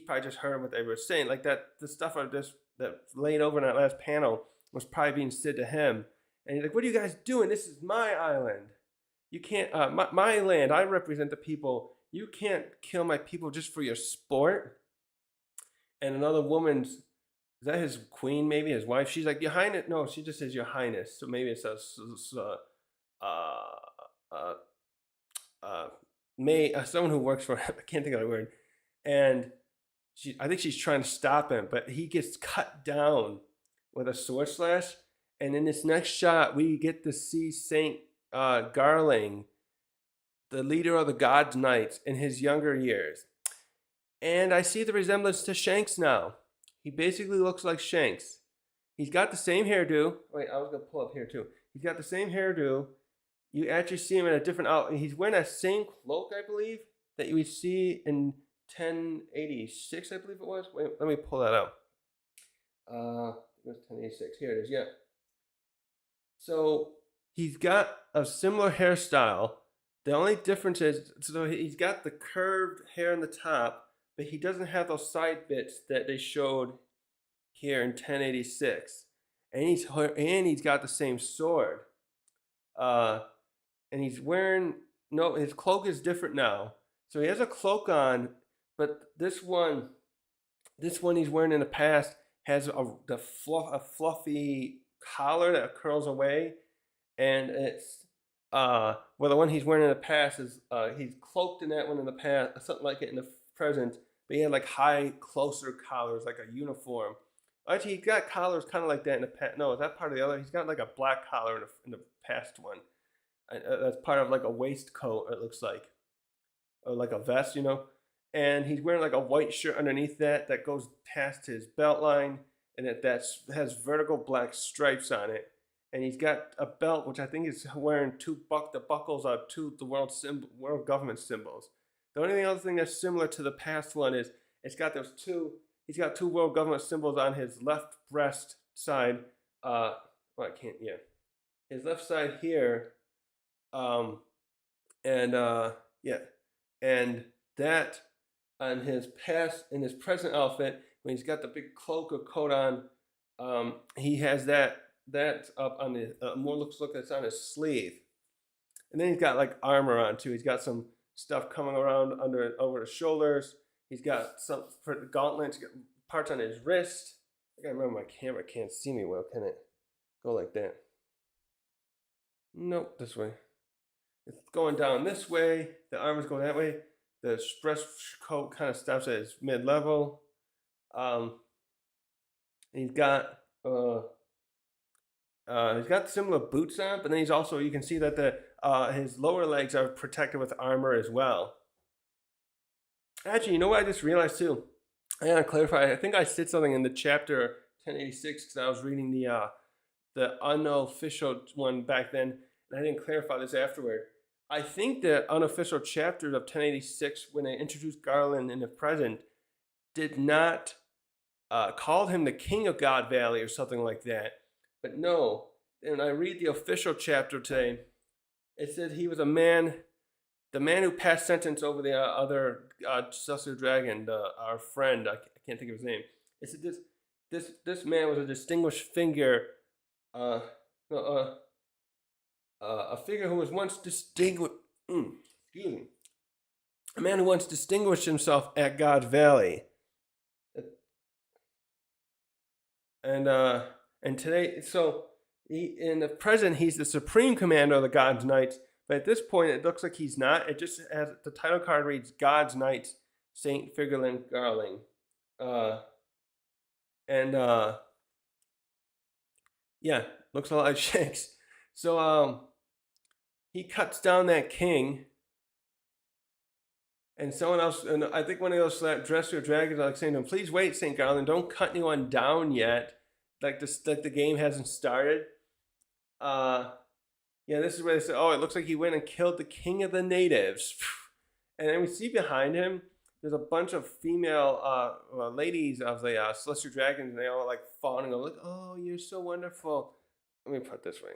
Speaker 1: probably just heard what they were saying, like that the stuff that laid over in that last panel was probably being said to him, and he's like, what are you guys doing? This is my island. You can't my land. I represent the people. You can't kill my people just for your sport. And another woman's, is that his queen, maybe his wife? She's like, Your Highness. No, she just says Your Highness. So maybe it says uh, uh, uh, someone who works for him. I can't think of the word. And I think she's trying to stop him, but he gets cut down with a sword slash. And in this next shot, we get to see Saint Garling, the leader of the God's Knights, in his younger years. And I see the resemblance to Shanks now. He basically looks like Shanks. He's got the same hairdo. Wait, I was going to pull up here too. He's got the same hairdo. You actually see him in a different outfit. He's wearing that same cloak, I believe, that we see in 1086, I believe it was. Wait, let me pull that out. It was 1086. Here it is, yeah. So he's got a similar hairstyle. The only difference is, so he's got the curved hair on the top, but he doesn't have those side bits that they showed here in 1086. And he's got the same sword. And he's wearing, no, his cloak is different now. So he has a cloak on, but this one he's wearing in the past has a fluffy collar that curls away, and it's well, the one he's wearing in the past is he's cloaked in that one in the past, something like it in the present, but he had like high, closer collars, like a uniform. Actually, he got collars kind of like that in the past. No, is that part of the other? He's got like a black collar in the past one. That's part of like a waistcoat. It looks like, or like a vest, And he's wearing like a white shirt underneath that goes past his belt line, and that has vertical black stripes on it. And he's got a belt which I think is wearing the buckles are two the world government symbols. The only other thing that's similar to the past one is it's got those two. He's got two world government symbols on his left breast side. Well, I can't. Yeah, his left side here. Um, and yeah, and that on his past in his present outfit when he's got the big cloak or coat on, he has that up on the more looks like it's on his sleeve, and then he's got like armor on too. He's got some stuff coming around over his shoulders. He's got some for the gauntlets, parts on his wrist. I gotta remember my camera can't see me well, can it? Go like that. Nope, this way. It's going down this way. The armor's going that way. The express coat kind of stops at his mid level. He's got similar boots on, but then he's also you can see that his lower legs are protected with armor as well. Actually, you know what I just realized too? I gotta clarify. I think I said something in the chapter 1086 because I was reading the unofficial one back then, and I didn't clarify this afterward. I think the unofficial chapters of 1086, when they introduced Garland in the present, did not call him the King of God Valley or something like that. But no, and I read the official chapter today. It said he was the man who passed sentence over the other Celestial Dragon, our friend. I can't think of his name. It said this man was a distinguished figure. A figure who was once distinguished. Excuse me. A man who once distinguished himself at God Valley, and today, so in the present, he's the supreme commander of the God's Knights. But at this point, it looks like he's not. It just has the title card reads God's Knights, Saint Figurland Garling, and yeah, looks a lot like Shanks. So he cuts down that king, and someone else, and I think one of those dresser dragons are like saying to him, "Please wait, Saint Garland, don't cut anyone down yet. Like the game hasn't started." Yeah, this is where they say, "Oh, it looks like he went and killed the king of the natives," and then we see behind him there's a bunch of female ladies of the Celestial Dragons, and they all like fawning and go, "Look, oh, you're so wonderful." Let me put it this way,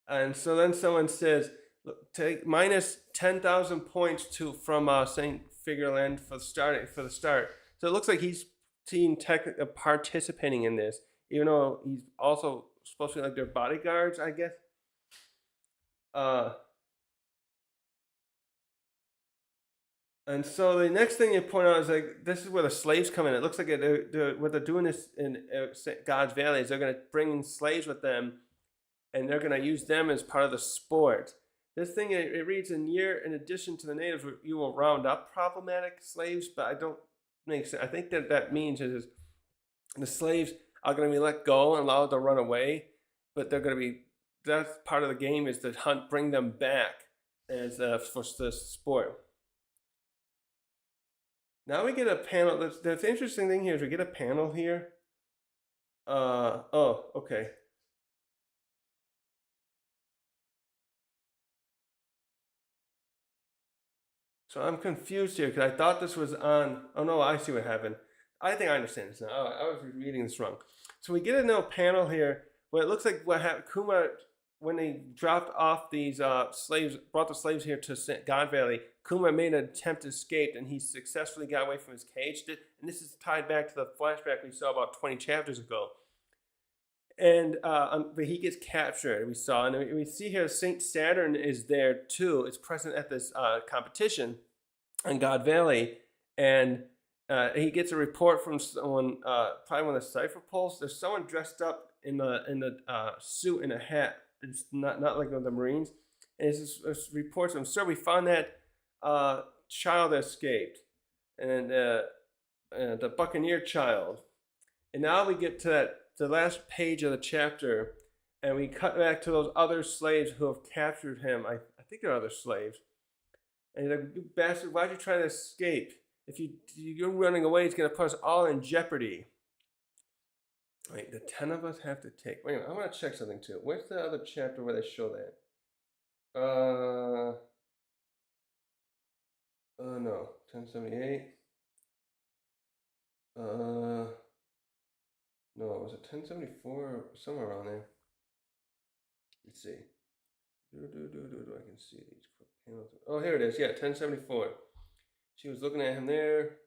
Speaker 1: and so then someone says, "Look, take minus 10,000 points from Saint Figureland for the start." So it looks like he's participating in this, even though he's also supposed to be like their bodyguards, I guess. And so the next thing you point out is like this is where the slaves come in. It looks like what they're doing this in God's Valley is they're going to bring in slaves with them, and they're going to use them as part of the sport. This thing it reads in addition to the natives, you will round up problematic slaves, but I don't make sense. I think that means is the slaves are going to be let go and allowed to run away, but they're going to be that's part of the game is to bring them back as for the sport. Now we get a panel. The interesting thing here is we get a panel here. Oh, okay. So I'm confused here because I thought this was on. Oh no, I see what happened. I think I understand this now. Oh, I was reading this wrong. So we get a little panel here where it looks like what happened. Kuma, when they dropped off these slaves, brought the slaves here to God Valley. Kuma made an attempt to escape, and he successfully got away from his cage. And this is tied back to the flashback we saw about 20 chapters ago. And but he gets captured. We saw, and we see here Saint Saturn is there too. It's present at this competition on God Valley, and he gets a report from someone, probably one of the cipher pulse. There's someone dressed up in the suit and a hat. It's not like the Marines. And it's reports from, sir, we found that child escaped, and the Buccaneer child. And now we get to the last page of the chapter, and we cut back to those other slaves who have captured him. I think they're other slaves. And he's like, you bastard, why'd you try to escape? If you're running away, it's going to put us all in jeopardy. Wait, the 10 of us have to take. Wait a minute, I want to check something too. Where's the other chapter where they show that? No, 1078. No, was it 1074 or somewhere around there? Let's see. I can see these panels. Oh, here it is. Yeah, 1074. She was looking at him there.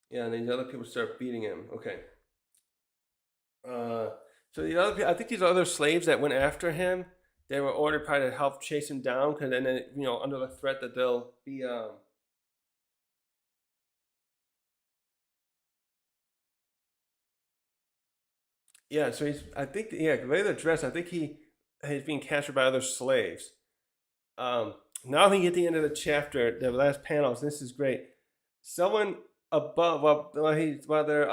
Speaker 1: Yeah, and these other people start beating him. Okay. So the other, I think these other slaves that went after him, they were ordered probably to help chase him down, because then under the threat that they'll be yeah. So I think the way they're dressed, I think he's being captured by other slaves. Now we get the end of the chapter, the last panels. This is great. Someone above, while they're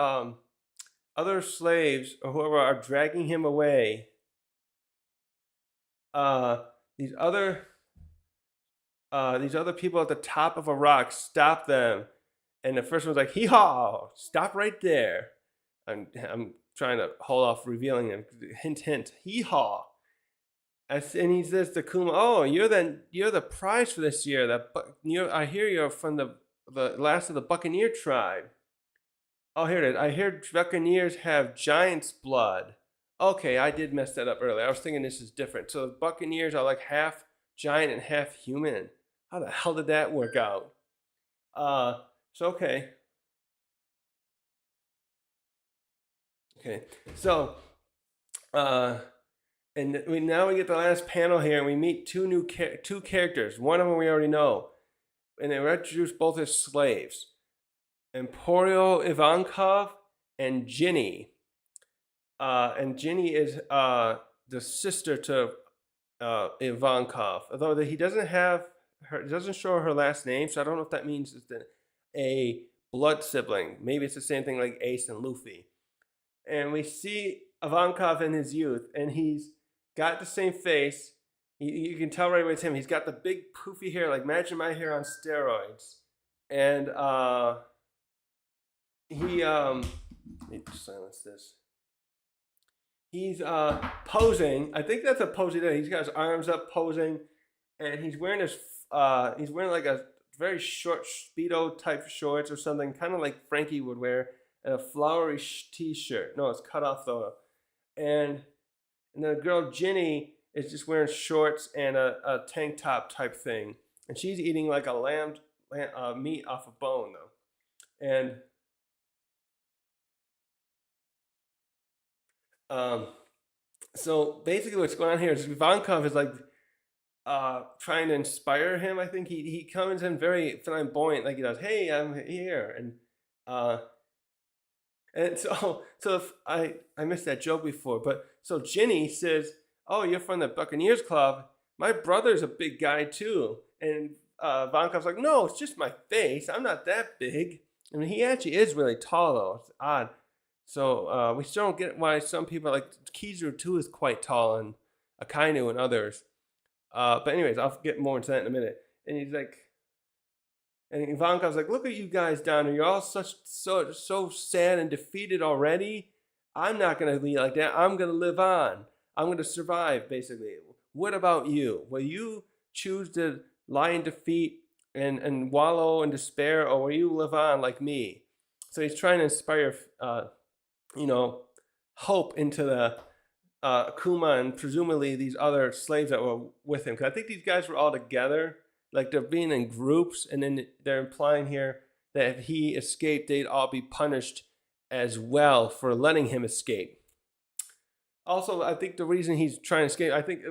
Speaker 1: other slaves or whoever are dragging him away. These other people at the top of a rock stop them, and the first one's like, "Hee haw! Stop right there." I'm trying to hold off revealing him. Hint, hint. Hee haw! And he says to Kuma, "Oh, you're the prize for this year. I hear you're from the last of the Buccaneer tribe." Oh, here it is. I hear Buccaneers have giant's blood. Okay, I did mess that up earlier. I was thinking this is different. So the Buccaneers are like half giant and half human. How the hell did that work out? So okay. Okay. So and now we get the last panel here, and we meet two characters. One of them we already know, and they were introduced both as slaves. Emporio Ivankov and Ginny. And Ginny is the sister to Ivankov, although he doesn't show her last name, so I don't know if that means it's a blood sibling. Maybe it's the same thing like Ace and Luffy. And we see Ivankov in his youth, and he's got the same face. You can tell right away it's him. He's got the big poofy hair, like imagine my hair on steroids. And let me silence this. He's posing. I think that's a pose he did. He's got his arms up posing, and he's wearing like a very short Speedo type shorts or something, kind of like Frankie would wear, and a flowery t-shirt. No, it's cut off though. And the girl Ginny is just wearing shorts and a tank top type thing, and she's eating like a lamb meat off a bone though. And so basically what's going on here is Ivankov is like trying to inspire him. I think he comes in very flamboyant, like he does, "Hey, I'm here," and so I missed that joke before, but so Ginny says, "Oh, you're from the Buccaneers Club. My brother's a big guy too," and Ivankov's like, "No, it's just my face. I'm not that big." I mean, he actually is really tall though. It's odd. So we still don't get why some people like Kizaru too is quite tall, and Akainu and others. But anyways, I'll get more into that in a minute. And he's like, and Ivankov's like, "Look at you guys down there. You're all so sad and defeated already. I'm not gonna be like that. I'm gonna live on. I'm gonna survive. Basically, what about you? Will you choose to lie in defeat and wallow in despair, or will you live on like me?" So he's trying to inspire hope into the Kuma and presumably these other slaves that were with him. Because I think these guys were all together, like they're being in groups, and then they're implying here that if he escaped, they'd all be punished as well for letting him escape. Also, I think the reason he's trying to escape, I think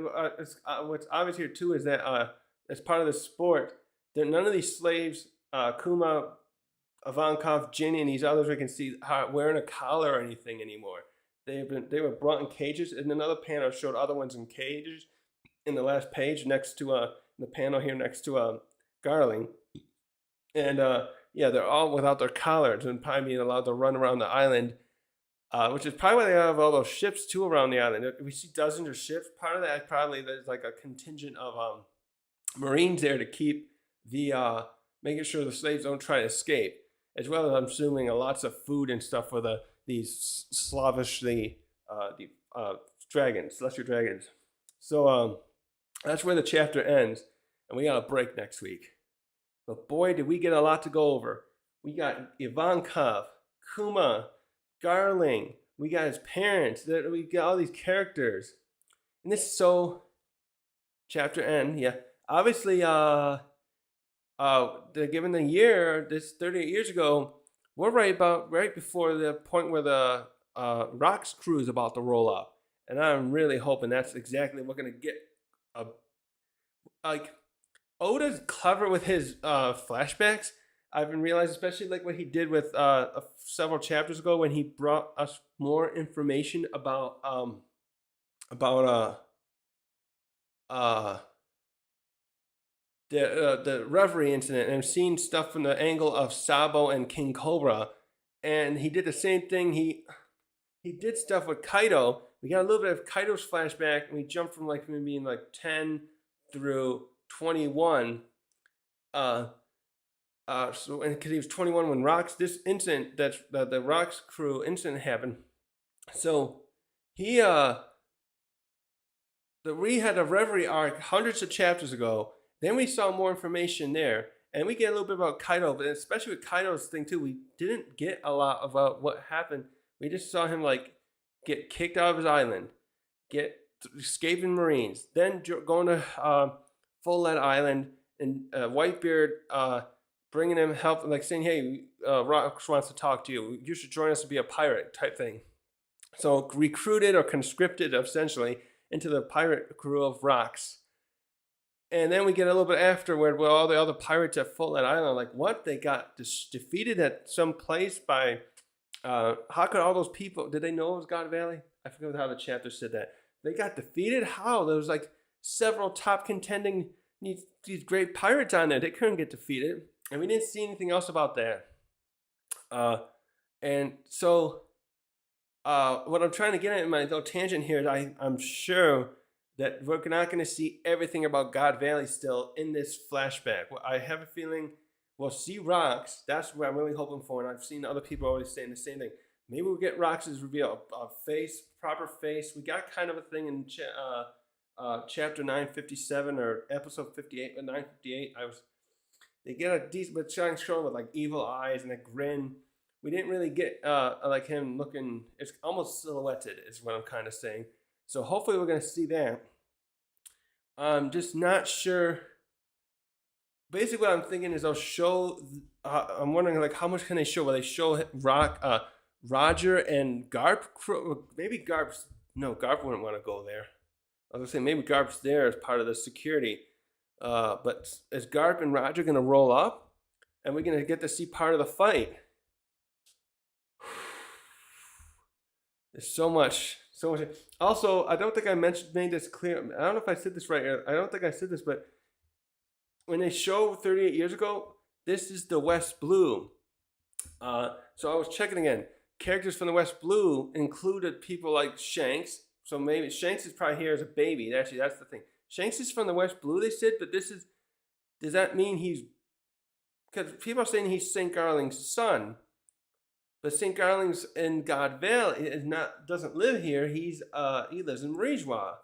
Speaker 1: what's obvious here too is that as part of the sport, none of these slaves, Kuma, Ivankov, Ginny, and these others we can see wearing a collar or anything anymore. They were brought in cages. And another panel showed other ones in cages in the last page next to the panel here next to Garling. And yeah, they're all without their collars and probably being allowed to run around the island, which is probably why they have all those ships too around the island. We see dozens of ships. Part of that probably there's like a contingent of Marines there to keep the making sure the slaves don't try to escape, as well as I'm assuming lots of food and stuff for these Slavish the dragons, celestial dragons. So that's where the chapter ends, and we got a break next week. But boy, did we get a lot to go over. We got Ivankov, Kuma, Garling. We got his parents. We got all these characters, and this is so chapter end. Yeah, obviously, given the year, this 38 years ago, we're right before the point where the Rocks crew is about to roll up, and I'm really hoping that's exactly what we're gonna get. Like Oda's clever with his flashbacks. I've been realizing, especially like what he did with several chapters ago when he brought us more information about uh, the Reverie incident, and I've seen stuff from the angle of Sabo and King Cobra, and he did the same thing. He did stuff with Kaido. We got a little bit of Kaido's flashback, and we jumped from like him being like 10 through 21. So and because he was 21 when this incident the Rocks crew incident happened. So he we had a Reverie arc hundreds of chapters ago. Then we saw more information there, and we get a little bit about Kaido, but especially with Kaido's thing too, we didn't get a lot about what happened. We just saw him like get kicked out of his island, get escaping Marines, then going to Full Lead Island, and Whitebeard bringing him help, like saying, "Hey, Rocks wants to talk to you. You should join us to be a pirate," type thing. So recruited or conscripted essentially into the pirate crew of Rocks. And then we get a little bit afterward where all the other pirates at Full Lead Island, like, what? They got defeated at some place by. How could all those people? Did they know it was God Valley? I forget how the chapter said that. They got defeated. How? There was like several top contending these great pirates on there. They couldn't get defeated, and we didn't see anything else about that. And so, what I'm trying to get at in my little tangent here is I'm sure that we're not going to see everything about God Valley still in this flashback. I have a feeling we'll see Rocks. That's what I'm really hoping for, and I've seen other people always saying the same thing. Maybe we'll get Rocks' reveal, a face, proper face. We got kind of a thing in chapter 957 or episode 58, but 958. They get a decent, but shining show with like evil eyes and a grin. We didn't really get like him looking. It's almost silhouetted, is what I'm kind of saying. So hopefully we're going to see that. I'm just not sure. Basically, what I'm thinking is they'll show. I'm wondering like how much can they show? Will they show Roger and Garp? Maybe Garp's. No, Garp wouldn't want to go there. I was gonna say maybe Garp's there as part of the security. But is Garp and Roger gonna roll up, and we're gonna get to see part of the fight? There's so much. Also, I don't think I made this clear. I don't know if I said this right. I don't think I said this, but when they show 38 years ago, this is the West Blue. So I was checking again. Characters from the West Blue included people like Shanks. So maybe Shanks is probably here as a baby. Actually, that's the thing. Shanks is from the West Blue, they said, but does that mean he's, because people are saying he's St. Garling's son. But St. Garling's in God Valley doesn't live here. He lives in Ridgewa.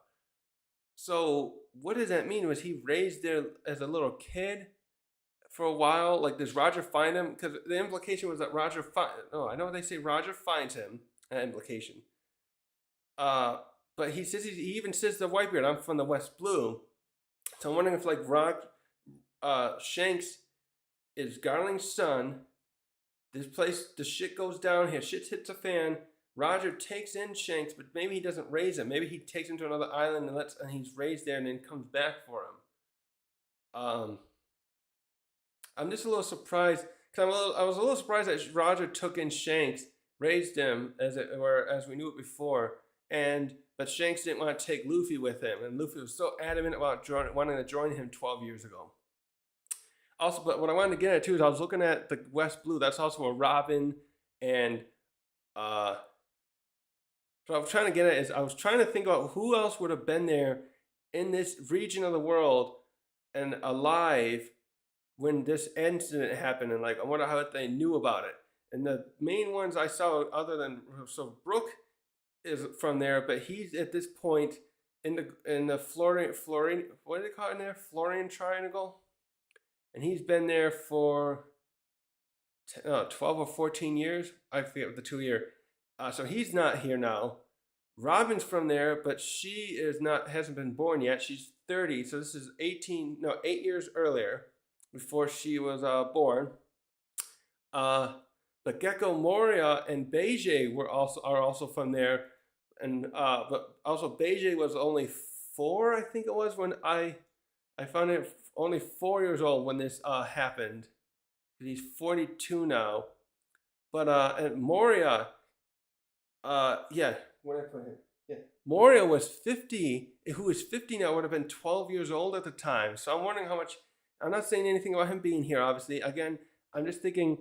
Speaker 1: So what does that mean? Was he raised there as a little kid for a while? Like, does Roger find him? Because the implication was that I know they say Roger finds him. An implication. But he even says to Whitebeard, "I'm from the West Blue." So I'm wondering if like Shanks is Garling's son. This place, the shit goes down here. Shit hits a fan. Roger takes in Shanks, but maybe he doesn't raise him. Maybe he takes him to another island and he's raised there and then comes back for him. I'm just a little surprised because I was a little surprised that Roger took in Shanks, raised him as it were as we knew it before, and but Shanks didn't want to take Luffy with him, and Luffy was so adamant about wanting to join him 12 years ago. Also, but what I wanted to get at too is I was looking at the West Blue. That's also a Robin, and uh, what I was trying to get at is I was trying to think about who else would have been there in this region of the world and alive when this incident happened, and like I wonder how they knew about it. And the main ones I saw, other than so Brooke is from there, but he's at this point in the Florian what do they call it in there? Florian Triangle, and he's been there for 12 or 14 years. I forget the 2 year. So he's not here now. Robin's from there, but she is not hasn't been born yet. She's 30, so this is 8 years earlier, before she was born. Uh, but Gecko Moria and Beige are also from there, and but also Beige was only 4, I think it was, when I found it only 4 years old when this happened. He's 42 now, but and Moria, yeah, what did I put here? Yeah, Moria was 50. Who was 50 now would have been 12 years old at the time. So I'm wondering how much. I'm not saying anything about him being here. Obviously, again, I'm just thinking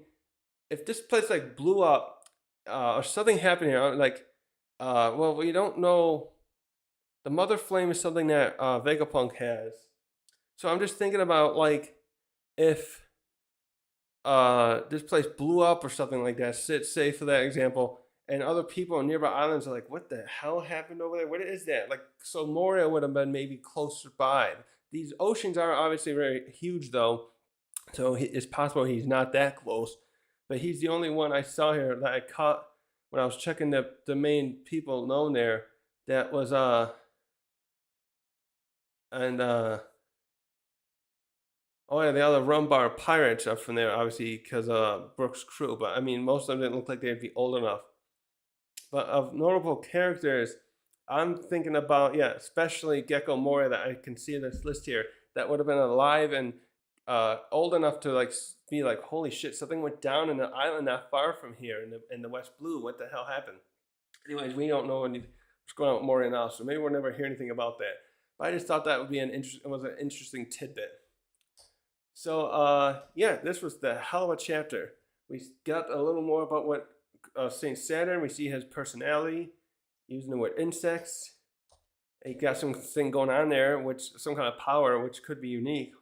Speaker 1: if this place like blew up or something happened here, like, well, we don't know. The Mother Flame is something that Vegapunk has. So I'm just thinking about like if this place blew up or something like that. Say for that example, and other people on nearby islands are like, "What the hell happened over there? What is that?" Like, so Moria would have been maybe closer by. These oceans are obviously very huge, though, so it's possible he's not that close. But he's the only one I saw here that I caught when I was checking the main people known there. That was and oh yeah, the other rum bar pirates are from there, obviously, because Brooks' crew. But I mean, most of them didn't look like they'd be old enough. But of notable characters, I'm thinking about, yeah, especially Gecko Moria that I can see in this list here that would have been alive and old enough to like be like, holy shit, something went down in an island not far from here in the West Blue. What the hell happened? Anyways, we don't know what's going on with Moria now, so maybe we'll never hear anything about that. But I just thought that would be an interesting tidbit. So yeah, this was the hell of a chapter. We got a little more about what Saint Saturn. We see his personality, using the word insects. He got something going on there, which some kind of power, which could be unique.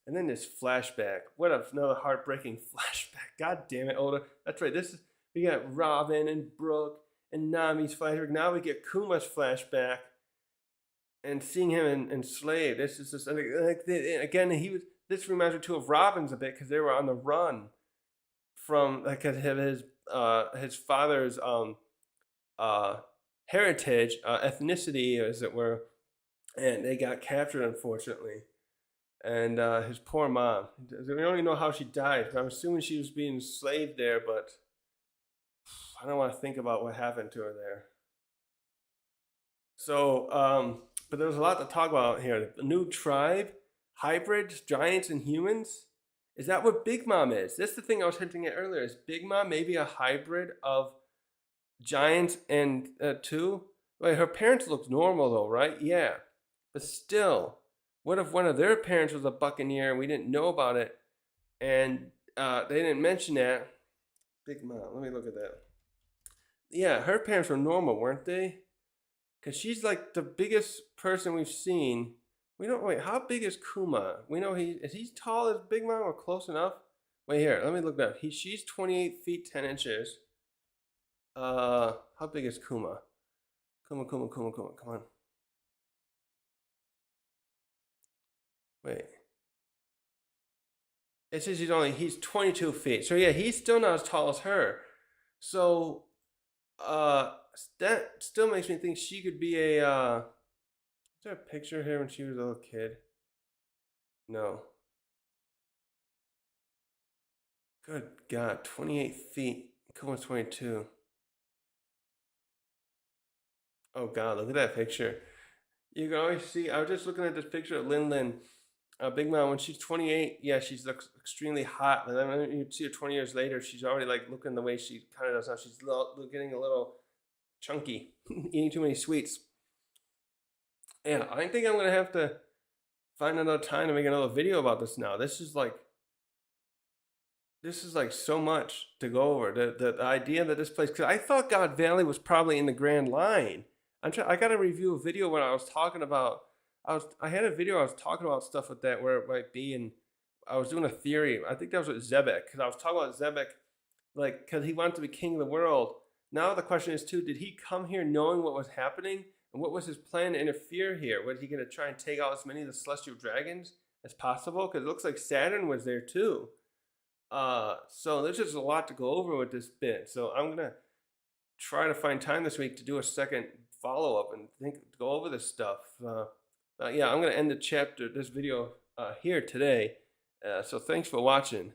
Speaker 1: And then this flashback. What another heartbreaking flashback! God damn it, Oda. That's right. We got Robin and Brooke and Nami's flashback. Now we get Kuma's flashback, and seeing him enslaved. This is just like again. This reminds me too of Robin's a bit because they were on the run from like his father's uh, heritage, ethnicity, as it were, and they got captured, unfortunately. And his poor mom. We don't even know how she died. I'm assuming she was being enslaved there, but I don't want to think about what happened to her there. So, but there's a lot to talk about here. The new tribe, hybrids, giants, and humans. Is that what Big Mom is? That's the thing I was hinting at earlier. Is Big Mom maybe a hybrid of giants and two? Wait, her parents looked normal though, right? Yeah, but still, what if one of their parents was a buccaneer and we didn't know about it, and they didn't mention that? Big Mom. Let me look at that. Yeah, her parents were normal, weren't they? Because she's like the biggest person we've seen. We don't wait. How big is Kuma? We know he's tall as Big Mom or close enough. Wait here. Let me look that up. She's 28 feet 10 inches. How big is Kuma? Kuma. Come on. Wait. It says he's 22 feet. So yeah, he's still not as tall as her. So uh, that still makes me think she could be a. Is there a picture here when she was a little kid? No. Good God, 28 feet. Kuma's 22. Oh God, look at that picture. You can always see. I was just looking at this picture of Lin Lin, Big Mom, when she's 28, yeah, she's looks extremely hot. And then when you see her 20 years later, she's already like looking the way she kind of does now. She's getting a little chunky, eating too many sweets. Yeah, I think I'm gonna have to find another time to make another video about this now. This is like so much to go over. The idea that this place, because I thought God Valley was probably in the Grand Line. I got to review a video when I was talking about. I had a video I was talking about stuff with that where it might be, and I was doing a theory. I think that was with Zebek because I was talking about Zebek, like because he wanted to be king of the world. Now the question is too: did he come here knowing what was happening, and what was his plan to interfere here? Was he going to try and take out as many of the celestial dragons as possible? Because it looks like Saturn was there too. So there's just a lot to go over with this bit. So I'm gonna try to find time this week to do a second follow up and go over this stuff. Yeah, I'm gonna end this video here today. So thanks for watching.